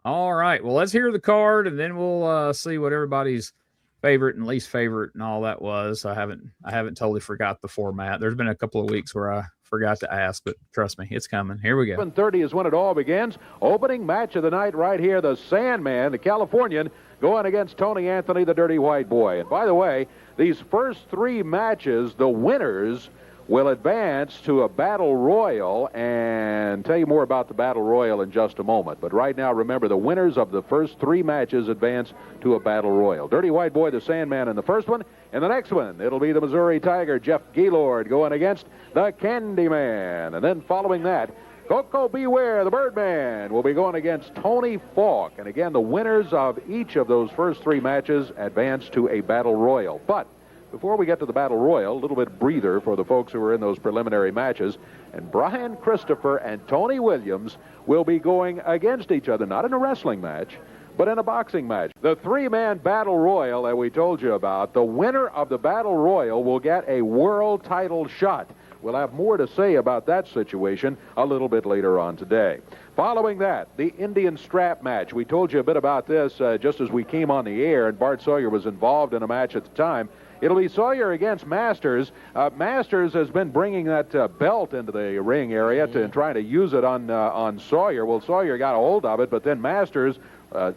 All right, well, let's hear the card, and then we'll see what everybody's favorite and least favorite and all that was. I haven't totally forgot the format. There's been a couple of weeks where I forgot to ask, but trust me, it's coming. Here we go. 7:30 is when it all begins. Opening match of the night right here, the Sandman, the Californian, going against Tony Anthony, the Dirty White Boy. And by the way, these first three matches, the winners will advance to a battle royal, and tell you more about the battle royal in just a moment. But right now, remember, the winners of the first 3 matches advance to a battle royal. Dirty White Boy, the Sandman, in the first one. In the next one, it'll be the Missouri Tiger, Jeff Gaylord, going against the Candyman. And then following that, Coco Beware, the Birdman, will be going against Tony Falk. And again, the winners of each of those first 3 matches advance to a battle royal. But before we get to the battle royal, a little bit breather for the folks who are in those preliminary matches. And Brian Christopher and Tony Williams will be going against each other, not in a wrestling match, but in a boxing match. The 3-man battle royal that we told you about, the winner of the battle royal will get a world title shot. We'll have more to say about that situation a little bit later on today. Following that, the Indian strap match. We told you a bit about this just as we came on the air, and Bart Sawyer was involved in a match at the time. It'll be Sawyer against Masters. Masters has been bringing that belt into the ring area and trying to use it on Sawyer. Well, Sawyer got a hold of it, but then Masters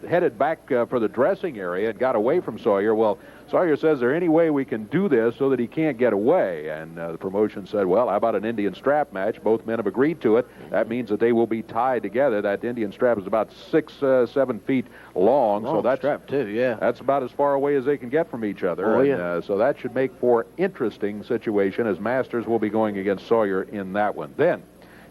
headed back for the dressing area and got away from Sawyer. Well, Sawyer says, is there any way we can do this so that he can't get away? And the promotion said, well, how about an Indian strap match? Both men have agreed to it. That means that they will be tied together. That Indian strap is about 6-7 feet long. So that's strap too, yeah. That's about as far away as they can get from each other. Oh, yeah. And, so that should make for interesting situation, as Masters will be going against Sawyer in that one. Then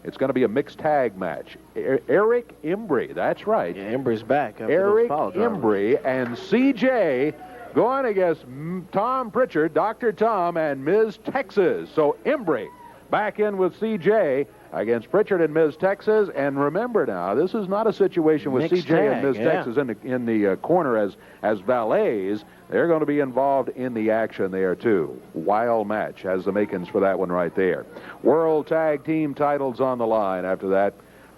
it's going to be a mixed tag match. Eric Embry, that's right. Yeah, Embry's back. Eric Embry and CJ going against Tom Pritchard, Dr. Tom, and Ms. Texas. So Embry back in with CJ against Pritchard and Ms. Texas. And remember now, this is not a situation with Mixed CJ tag, and Ms. yeah. Texas in the corner as valets. They're going to be involved in the action there, too. Wild match has the makings for that one right there. World Tag Team titles on the line after that.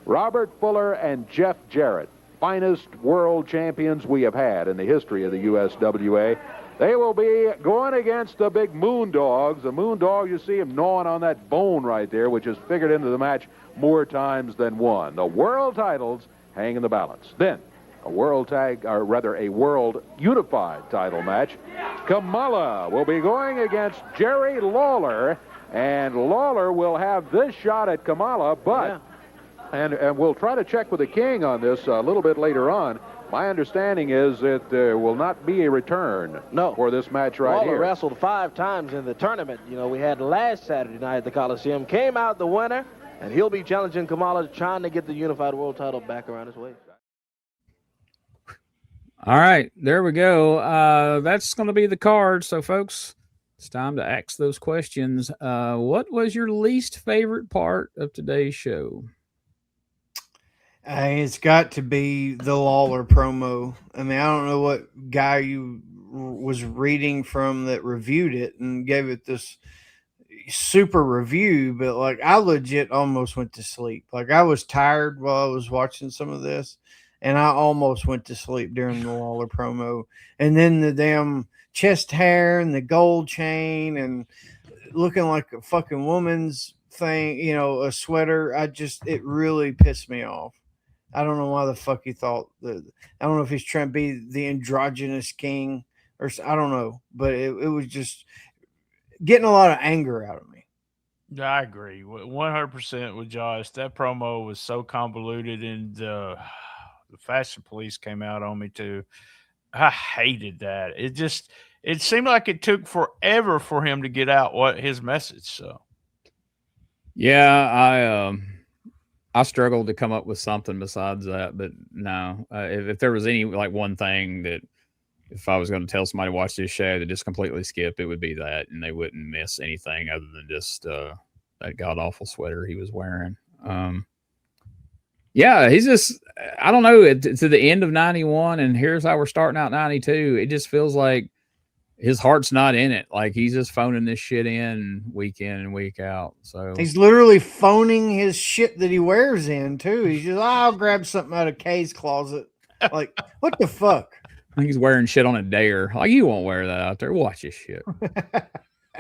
Robert Fuller and Jeff Jarrett, finest world champions we have had in the history of the USWA. They will be going against the big Moondogs. The Moondogs, you see them gnawing on that bone right there, which is figured into the match more times than one. The world titles hang in the balance. Then, a world unified title match. Kamala will be going against Jerry Lawler, and Lawler will have this shot at Kamala, but, and we'll try to check with the King on this a little bit later on. My understanding is that there will not be a return for this match right Lawler here. wrestled 5 times in the tournament. You know, we had last Saturday night at the Coliseum. Came out the winner, and he'll be challenging Kamala, trying to get the unified world title back around his waist. All right, there we go. That's going to be the card. So, folks, it's time to ask those questions. What was your least favorite part of today's show? It's got to be the Lawler promo. I mean, I don't know what guy you was reading from that reviewed it and gave it this super review, but like I legit almost went to sleep. Like I was tired while I was watching some of this, and I almost went to sleep during the Lawler promo. And then the damn chest hair and the gold chain and looking like a fucking woman's thing, you know, a sweater. It really pissed me off. I don't know why the fuck he thought that. I don't know if he's trying to be the androgynous king or I don't know, but it was just getting a lot of anger out of me. I agree 100% with Josh. That promo was so convoluted, and the Fashion Police came out on me too. I hated that. It seemed like it took forever for him to get out what his message. So, yeah, I struggled to come up with something besides that, but no, if there was any like one thing that if I was going to tell somebody to watch this show to just completely skip, it would be that, and they wouldn't miss anything other than just that god awful sweater he was wearing. Yeah, he's just, I don't know, to the end of 91, and here's how we're starting out 92. It just feels like his heart's not in it. Like he's just phoning this shit in and week out. So he's literally phoning his shit that he wears in too. He's just, I'll grab something out of Kay's closet. Like, what the fuck? I think he's wearing shit on a dare. Like, you won't wear that out there. Watch this shit.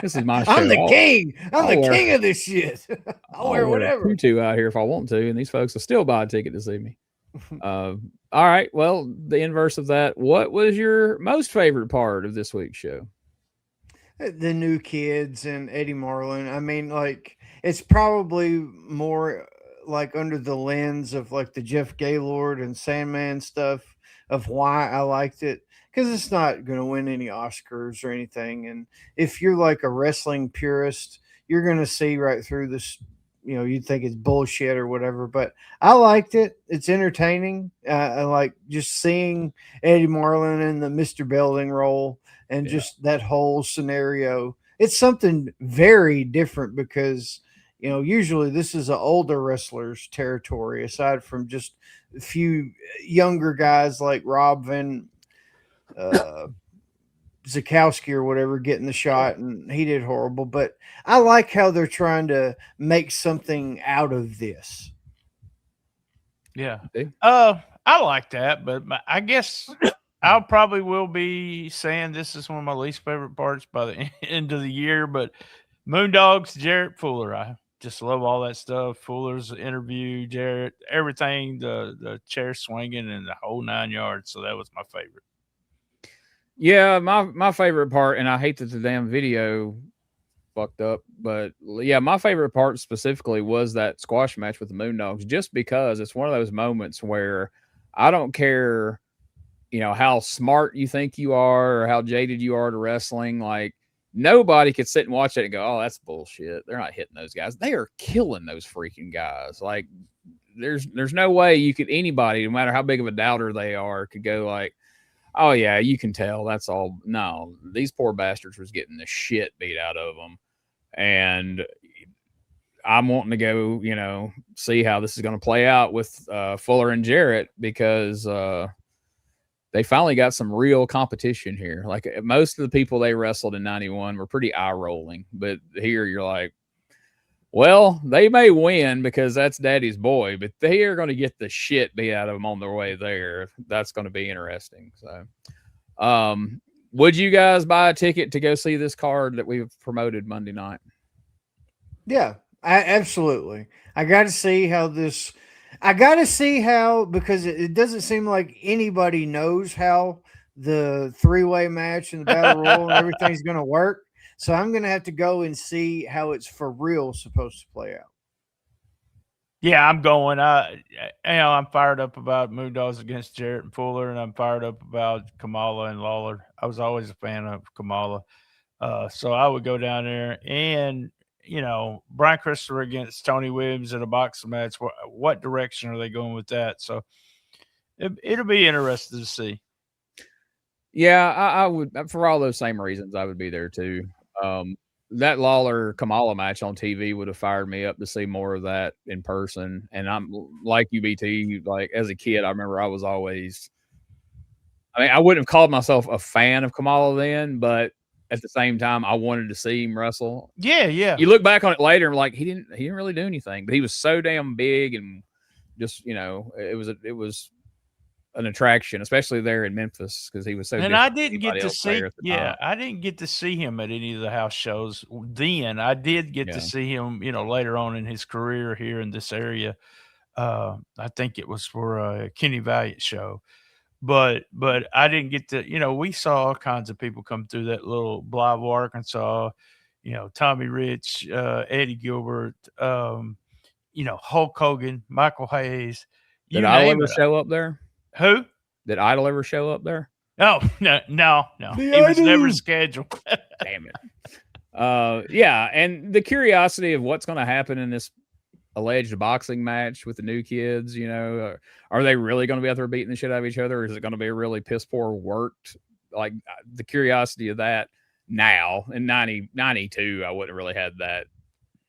This is my show. I'm the king. I'm the king of this shit. I'll wear whatever. A tutu out here if I want to, and these folks will still buy a ticket to see me. All right. Well, the inverse of that. What was your most favorite part of this week's show? the new kids and Eddie Marlin. I mean, like it's probably more like under the lens of like the Jeff Gaylord and Sandman stuff of why I liked it because it's not going to win any Oscars or anything. And if you're like a wrestling purist, you're going to see right through this. You know, you'd think it's bullshit or whatever, but I liked it. It's entertaining. I like just seeing Eddie Marlin in the Mr. Belding role and just that whole scenario. It's something very different because usually this is an older wrestler's territory, aside from just a few younger guys like Rob Van Zukowski or whatever getting the shot, and he did horrible. But I like how they're trying to make something out of this. Yeah. I like that, but I guess I probably will be saying this is one of my least favorite parts by the end of the year. But Moondog's Jarrett Fuller, I just love all that stuff. Fuller's interview, Jarrett, everything, the chair swinging and the whole 9 yards. So that was my favorite. Yeah, my favorite part, and I hate that the damn video fucked up, but yeah, my favorite part specifically was that squash match with the Moondogs, just because it's one of those moments where I don't care, how smart you think you are or how jaded you are to wrestling. Like nobody could sit and watch it and go, "Oh, that's bullshit. They're not hitting those guys. They are killing those freaking guys." Like there's no way anybody, no matter how big of a doubter they are, could go like, "Oh yeah, you can tell that's all." No, these poor bastards was getting the shit beat out of them. And I'm wanting to go, see how this is going to play out with Fuller and Jarrett because they finally got some real competition here. Like most of the people they wrestled in 91 were pretty eye rolling, but here you're like, well, they may win because that's Daddy's boy, but they are going to get the shit beat out of them on their way there. That's going to be interesting. So, would you guys buy a ticket to go see this card that we've promoted Monday night? Yeah, absolutely. I got to see how this. I got to see how, because it doesn't seem like anybody knows how the three-way match and the battle royal and everything's going to work. So I'm going to have to go and see how it's for real supposed to play out. Yeah, I'm going. I'm fired up about Moondogs against Jarrett and Fuller, and I'm fired up about Kamala and Lawler. I was always a fan of Kamala, so I would go down there. And Brian Christopher against Tony Williams in a boxing match. What direction are they going with that? So it'll be interesting to see. Yeah, I would, for all those same reasons, I would be there too. That Lawler Kamala match on TV would have fired me up to see more of that in person. And I'm like UBT, like as a kid, I remember I was always, I wouldn't have called myself a fan of Kamala then, but at the same time, I wanted to see him wrestle. Yeah. You look back on it later and like, he didn't really do anything, but he was so damn big and just, it was an attraction, especially there in Memphis, because he was so. And I didn't get to see. Yeah, I didn't get to see him at any of the house shows. Then I did get to see him, later on in his career here in this area. I think it was for a Kenny Valiant show, but I didn't get to. We saw all kinds of people come through that little Blythe, Arkansas. Tommy Rich, Eddie Gilbert, Hulk Hogan, Michael Hayes. Did Idol ever show up there? Who? Did Idol ever show up there? No. He was never scheduled. Damn it. Yeah, and the curiosity of what's going to happen in this alleged boxing match with the new kids, are they really going to be out there beating the shit out of each other? Or is it going to be really piss poor worked? Like the curiosity of that now in 92, I wouldn't have really had that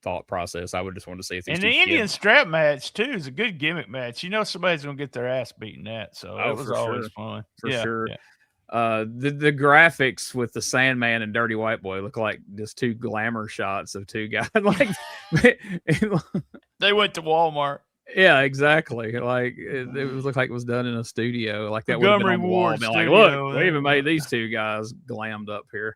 thought process. I would just want to see if these and the Indian strap match too is a good gimmick match. Somebody's gonna get their ass beaten that, so it was always fun for sure. Yeah. The graphics with the Sandman and Dirty White Boy look like just two glamour shots of two guys. Like they went to Walmart. Yeah, exactly. Like it looked like it was done in a studio. Like that would have been on the wall. Like, look, we even made these two guys glammed up here.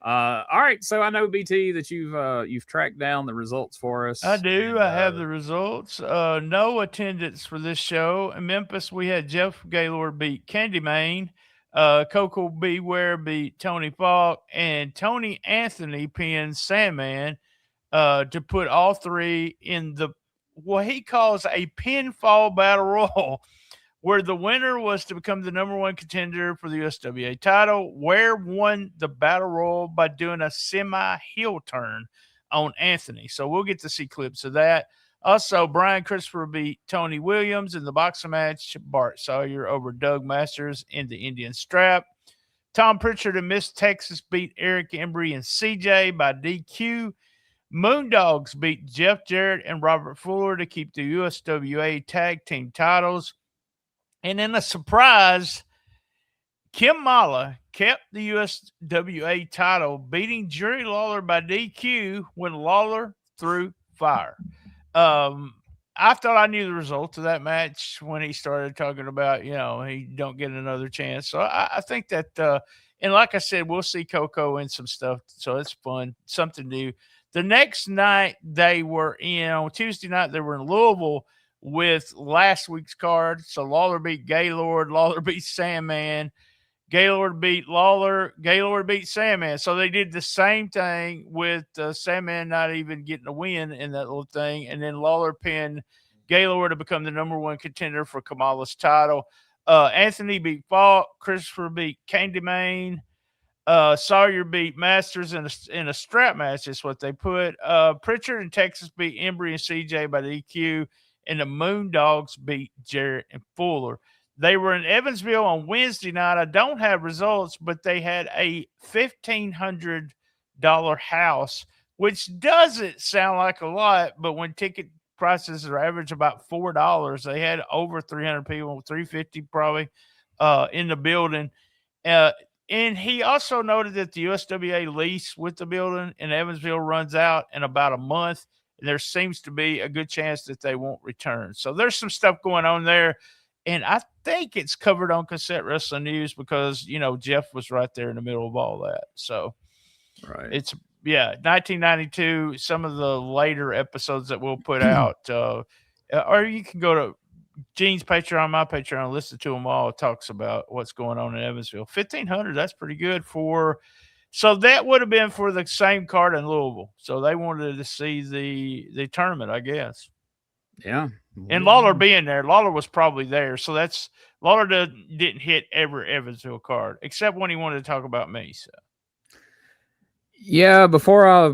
All right, so I know BT that you've tracked down the results for us. I do. I have the results. No attendance for this show. In Memphis, we had Jeff Gaylord beat Candyman. Coco Beware beat Tony Falk, and Tony Anthony pinned Sandman to put all three in what he calls a pinfall battle royal, where the winner was to become the number one contender for the USWA title. Ware won the battle royal by doing a semi-heel turn on Anthony. So we'll get to see clips of that. Also, Brian Christopher beat Tony Williams in the boxing match. Bart Sawyer over Doug Masters in the Indian strap. Tom Pritchard and Miss Texas beat Eric Embry and CJ by DQ. Moondogs beat Jeff Jarrett and Robert Fuller to keep the USWA tag team titles. And in a surprise, Kim Mala kept the USWA title, beating Jerry Lawler by DQ when Lawler threw fire. I thought I knew the result of that match when he started talking about, he don't get another chance. So I think that, and like I said, we'll see Coco in some stuff. So it's fun, something new. The next night on Tuesday night, they were in Louisville with last week's card. So Lawler beat Gaylord, Lawler beat Sandman, Gaylord beat Lawler, Gaylord beat Sandman. So they did the same thing with Sandman not even getting a win in that little thing. And then Lawler pinned Gaylord to become the number one contender for Kamala's title. Anthony beat Falk, Christopher beat Candyman, Sawyer beat Masters in a strap match is what they put. Pritchard and Texas beat Embry and CJ by DQ, and the Moondogs beat Jarrett and Fuller. They were in Evansville on Wednesday night. I don't have results, but they had a $1,500 house, which doesn't sound like a lot, but when ticket prices are average about $4, they had over 300 people, 350 probably, in the building. And he also noted that the USWA lease with the building in Evansville runs out in about a month. And there seems to be a good chance that they won't return. So there's some stuff going on there. And I think it's covered on Cassette Wrestling News because, Jeff was right there in the middle of all that. So right. It's 1992, some of the later episodes that we'll put out. Or you can go to Gene's Patreon, my Patreon, listen to them all. It talks about what's going on in Evansville. 1,500, that's pretty good for. So that would have been for the same card in Louisville. So they wanted to see the tournament, I guess. Yeah. And Lawler being there, Lawler was probably there. So Lawler didn't hit every Evansville card, except when he wanted to talk about me. So. Yeah, before I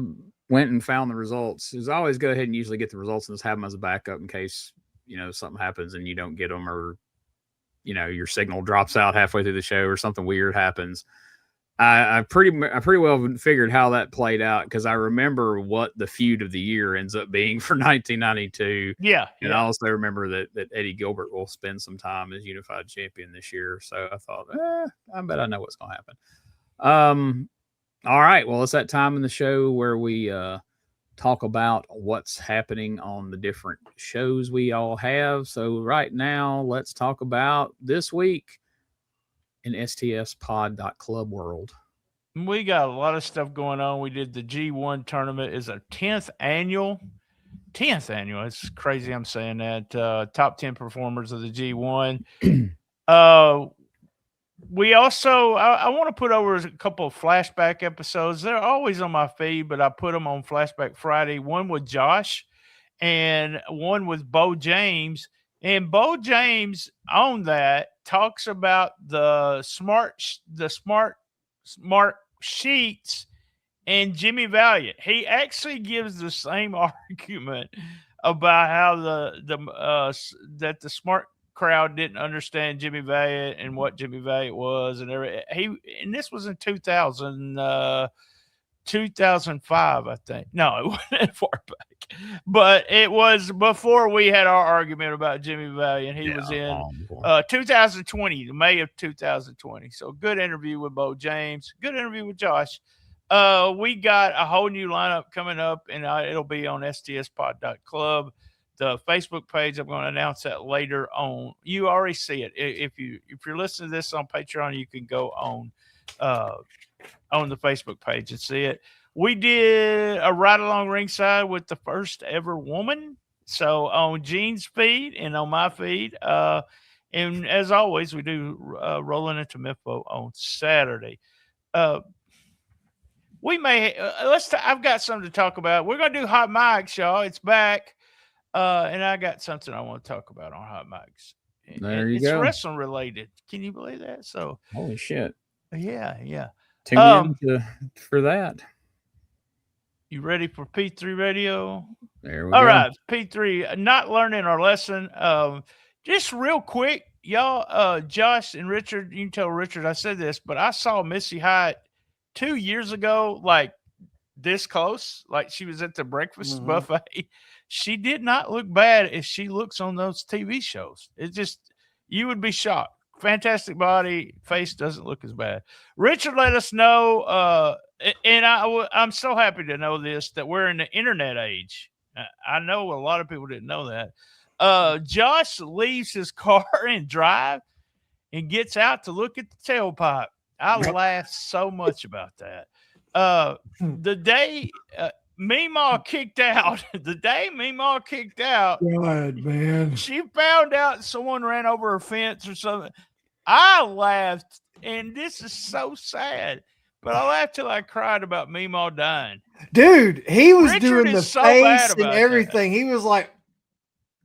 went and found the results, is I always go ahead and usually get the results and just have them as a backup in case something happens and you don't get them, or your signal drops out halfway through the show or something weird happens. I pretty well figured how that played out because I remember what the feud of the year ends up being for 1992. Yeah, and I also remember that Eddie Gilbert will spend some time as unified champion this year. So I thought, I bet I know what's going to happen. All right, well, it's that time in the show where we talk about what's happening on the different shows we all have. So right now, let's talk about this week in stspod.club world. We got a lot of stuff going on. We did the G1 tournament. Is a 10th annual. It's crazy I'm saying that. Top 10 performers of the G1. We also, I want to put over a couple of flashback episodes. They're always on my feed, but I put them on Flashback Friday. One with Josh and one with Bo James. And Bo James on that talks about the smart sheets and Jimmy Valiant. He actually gives the same argument about how that the smart crowd didn't understand Jimmy Valiant and what Jimmy Valiant was and everything. And this was in 2005, I think. No, it wasn't that far back. But it was before we had our argument about Jimmy Valiant. He was in 2020, May of 2020. So good interview with Bo James. Good interview with Josh. We got a whole new lineup coming up, and it'll be on stspod.club. The Facebook page, I'm going to announce that later on. You already see it. If you're listening to this on Patreon, you can go on the Facebook page and see it. We did a ride along ringside with the first ever woman. So on Gene's feed and on my feed, And as always, we do Rolling into Mifo on Saturday. We may I've got something to talk about. We're gonna do hot mics, y'all. It's back, and I got something I want to talk about on hot mics. There you it's go. wrestling related. Can you believe that? So holy shit. Yeah. Tune in for that. You ready for P3 Radio? There we All go. right, P3. Not learning our lesson. Just real quick, y'all. Josh and Richard. You can tell Richard I said this, but I saw Missy Hyatt 2 years ago, like this close, like she was at the breakfast buffet. She did not look bad as she looks on those TV shows. It just, you would be shocked. Fantastic body, face doesn't look as bad. Richard let us know, and I'm so happy to know this, that we're in the internet age. I know a lot of people didn't know that. Josh leaves his car and drive and gets out to look at the tailpipe. I laughed so much about that. The day Meemaw kicked out, God, man. she found out someone ran over her fence or something. I laughed, and this is so sad, but I laughed till I cried about Meemaw dying. Dude, he was Richard doing the is so bad face and about everything. He was like,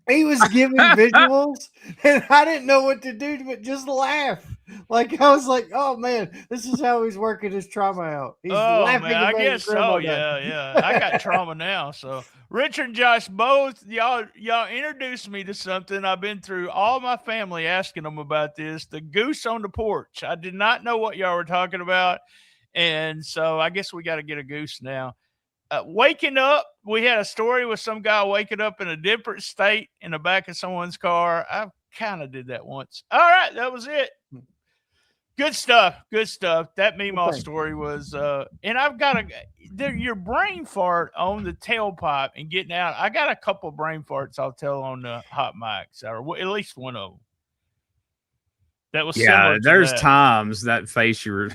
he was giving visuals, and I didn't know what to do but just laugh. Like, I was like, oh man, this is how he's working his trauma out. He's laughing. Man, I about guess his grandma so. dying. Yeah. I got trauma now. So Richard and Josh, both y'all introduced me to something. I've been through all my family asking them about this. The goose on the porch. I did not know what y'all were talking about, and so I guess we got to get a goose now. Waking up, we had a story with some guy waking up in a different state in the back of someone's car. I kind of did that once. All right, that was it. Good stuff. That Meemaw story was, and I've got your brain fart on the tailpipe and getting out. I got a couple brain farts I'll tell on the hot mics, or at least one of them. That was similar to there's that. times that face you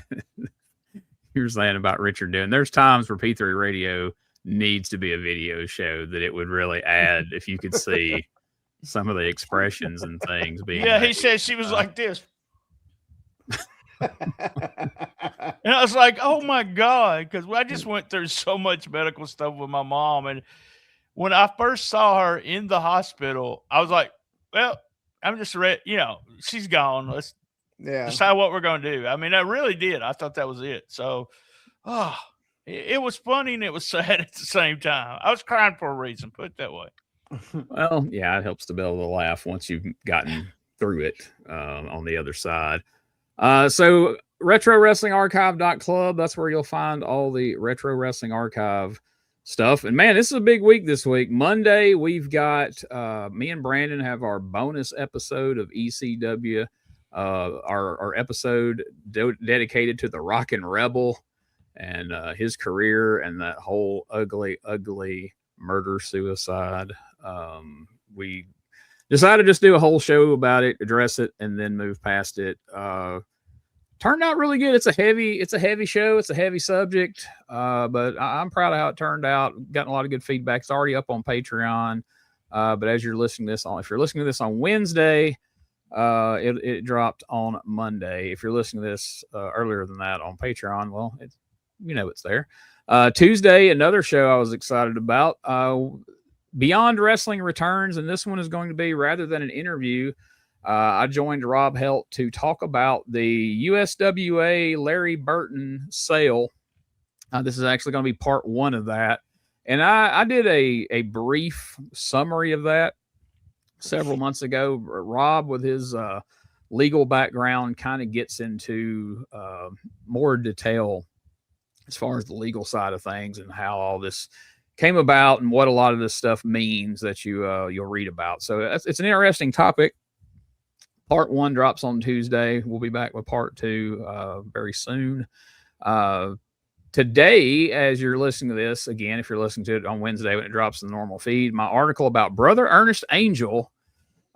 were saying about Richard doing. There's times where P3 Radio needs to be a video show that it would really add if you could see some of the expressions and things being. Yeah, he said she was like this. And I was like, oh my God, because I just went through so much medical stuff with my mom. And when I first saw her in the hospital, I was like, well, I'm just ready. She's gone. Let's decide what we're going to do. I mean, I really did. I thought that was it. So, it was funny and it was sad at the same time. I was crying for a reason, put it that way. Well, yeah, it helps to be able to laugh once you've gotten through it on the other side. So RetroWrestlingArchive.club, that's where you'll find all the Retro Wrestling Archive stuff. And man, this is a big week this week. Monday, we've got me and Brandon have our bonus episode of ECW, our episode dedicated to the Rockin' Rebel and his career and that whole ugly murder suicide. We decided to just do a whole show about it, address it, and then move past it. Turned out really good. It's a heavy show. It's a heavy subject, but I'm proud of how it turned out. Gotten a lot of good feedback. It's already up on Patreon. But as you're listening to this if you're listening to this on Wednesday, it dropped on Monday. If you're listening to this earlier than that on Patreon, well, it's there. Tuesday, another show I was excited about. Beyond Wrestling returns, and this one is going to be, rather than an interview, I joined Rob Helt to talk about the USWA Larry Burton sale. This is actually going to be part one of that. And I did a brief summary of that several months ago. Rob, with his legal background, kind of gets into more detail as far as the legal side of things and how all this came about and what a lot of this stuff means that you'll read about. So it's an interesting topic. Part one drops on Tuesday. We'll be back with part two very soon. Today, as you're listening to this, again, if you're listening to it on Wednesday when it drops in the normal feed, my article about Brother Ernest Angel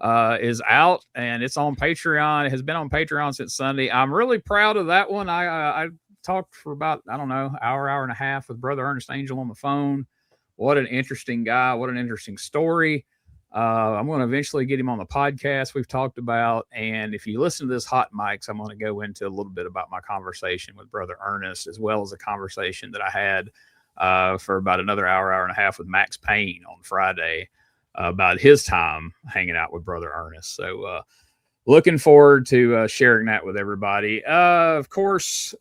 is out, and it's on Patreon. It has been on Patreon since Sunday. I'm really proud of that one. I talked for about, hour and a half with Brother Ernest Angel on the phone. What an interesting guy. What an interesting story. I'm going to eventually get him on the podcast we've talked about. And if you listen to this Hot Mics, I'm going to go into a little bit about my conversation with Brother Ernest, as well as a conversation that I had for about another hour and a half with Max Payne on Friday about his time hanging out with Brother Ernest. So looking forward to sharing that with everybody. Of course,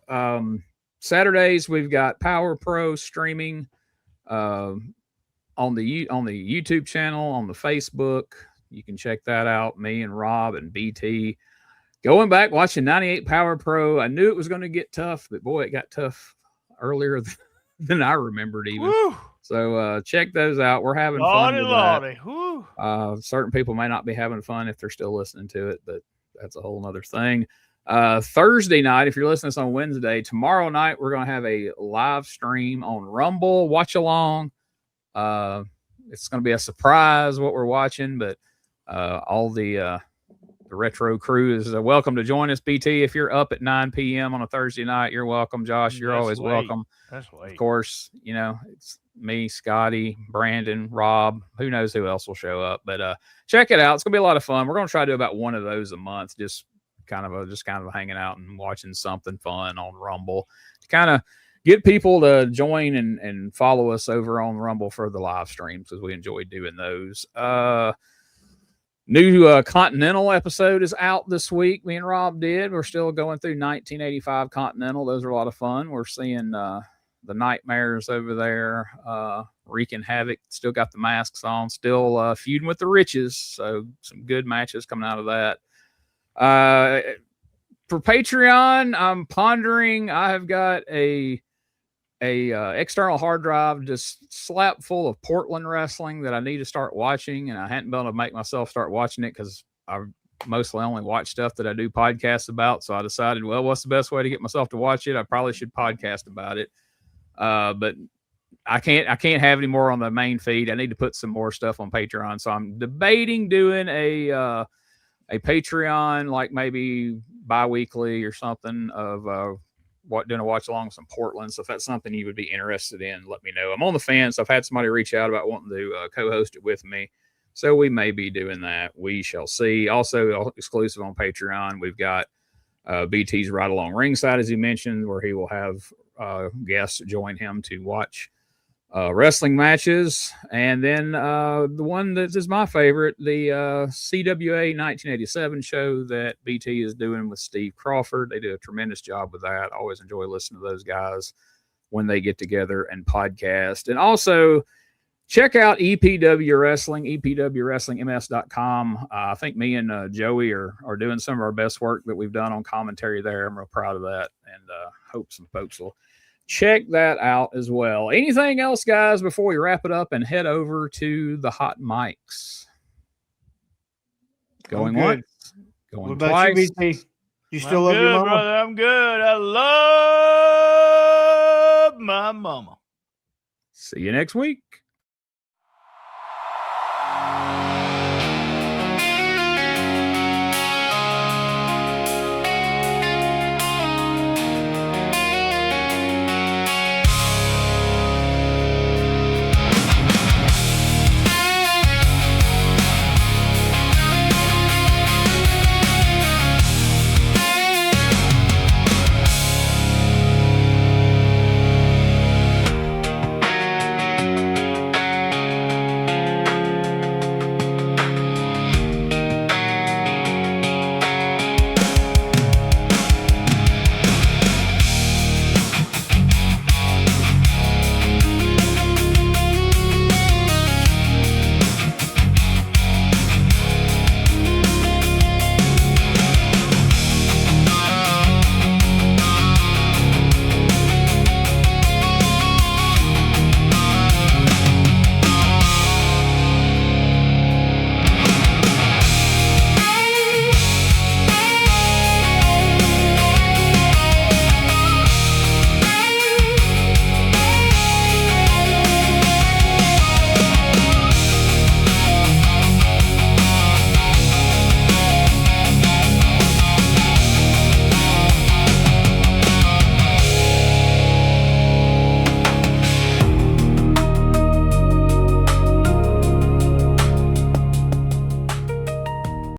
Saturdays we've got Power Pro streaming on the YouTube channel, on the Facebook. You can check that out. Me and Rob and BT going back watching 98 Power Pro. I knew it was going to get tough, but boy, it got tough earlier than I remembered even. Woo. So check those out. We're having fun with that. Certain people may not be having fun if they're still listening to it, but that's a whole nother thing. Thursday night, if you're listening to this on Wednesday, tomorrow night we're going to have a live stream on Rumble. Watch along. It's going to be a surprise what we're watching, but all the retro crew is welcome to join us. BT, if you're up at 9 p.m. on a Thursday night, you're welcome. Josh, you're always welcome. That's late. Of course, it's me, Scotty, Brandon, Rob. Who knows who else will show up? But check it out. It's gonna be a lot of fun. We're gonna try to do about one of those a month. Just kind of hanging out and watching something fun on Rumble to kind of get people to join and follow us over on Rumble for the live streams, because we enjoy doing those. New Continental episode is out this week. Me and Rob did. We're still going through 1985 Continental. Those are a lot of fun. We're seeing the Nightmares over there wreaking havoc. Still got the masks on. Still feuding with the Riches. So some good matches coming out of that. For Patreon, I'm pondering. I have got a external hard drive just slap full of Portland wrestling that I need to start watching, and I hadn't been able to make myself start watching it because I mostly only watch stuff that I do podcasts about. So I decided, well, what's the best way to get myself to watch it? I probably should podcast about it, but I can't have any more on the main feed. I need to put some more stuff on Patreon. So I'm debating doing a Patreon, like maybe bi-weekly or something, of doing a watch along with some Portland. So if that's something you would be interested in, let me know. I'm on the fence. I've had somebody reach out about wanting to co-host it with me. So we may be doing that. We shall see. Also exclusive on Patreon, we've got BT's Ride Along Ringside, as he mentioned, where he will have guests join him to watch wrestling matches. And then the one that is my favorite, the CWA 1987 show that BT is doing with Steve Crawford. They do a tremendous job with that. I always enjoy listening to those guys when they get together and podcast. And also check out EPW Wrestling, epwwrestlingms.com. I think me and Joey are doing some of our best work that we've done on commentary there. I'm real proud of that, and hope some folks will check that out as well. Anything else, guys, before we wrap it up and head over to the Hot Mics? Going once, going what about twice. You, BT? You still love your mama? Brother, I'm good. I love my mama. See you next week.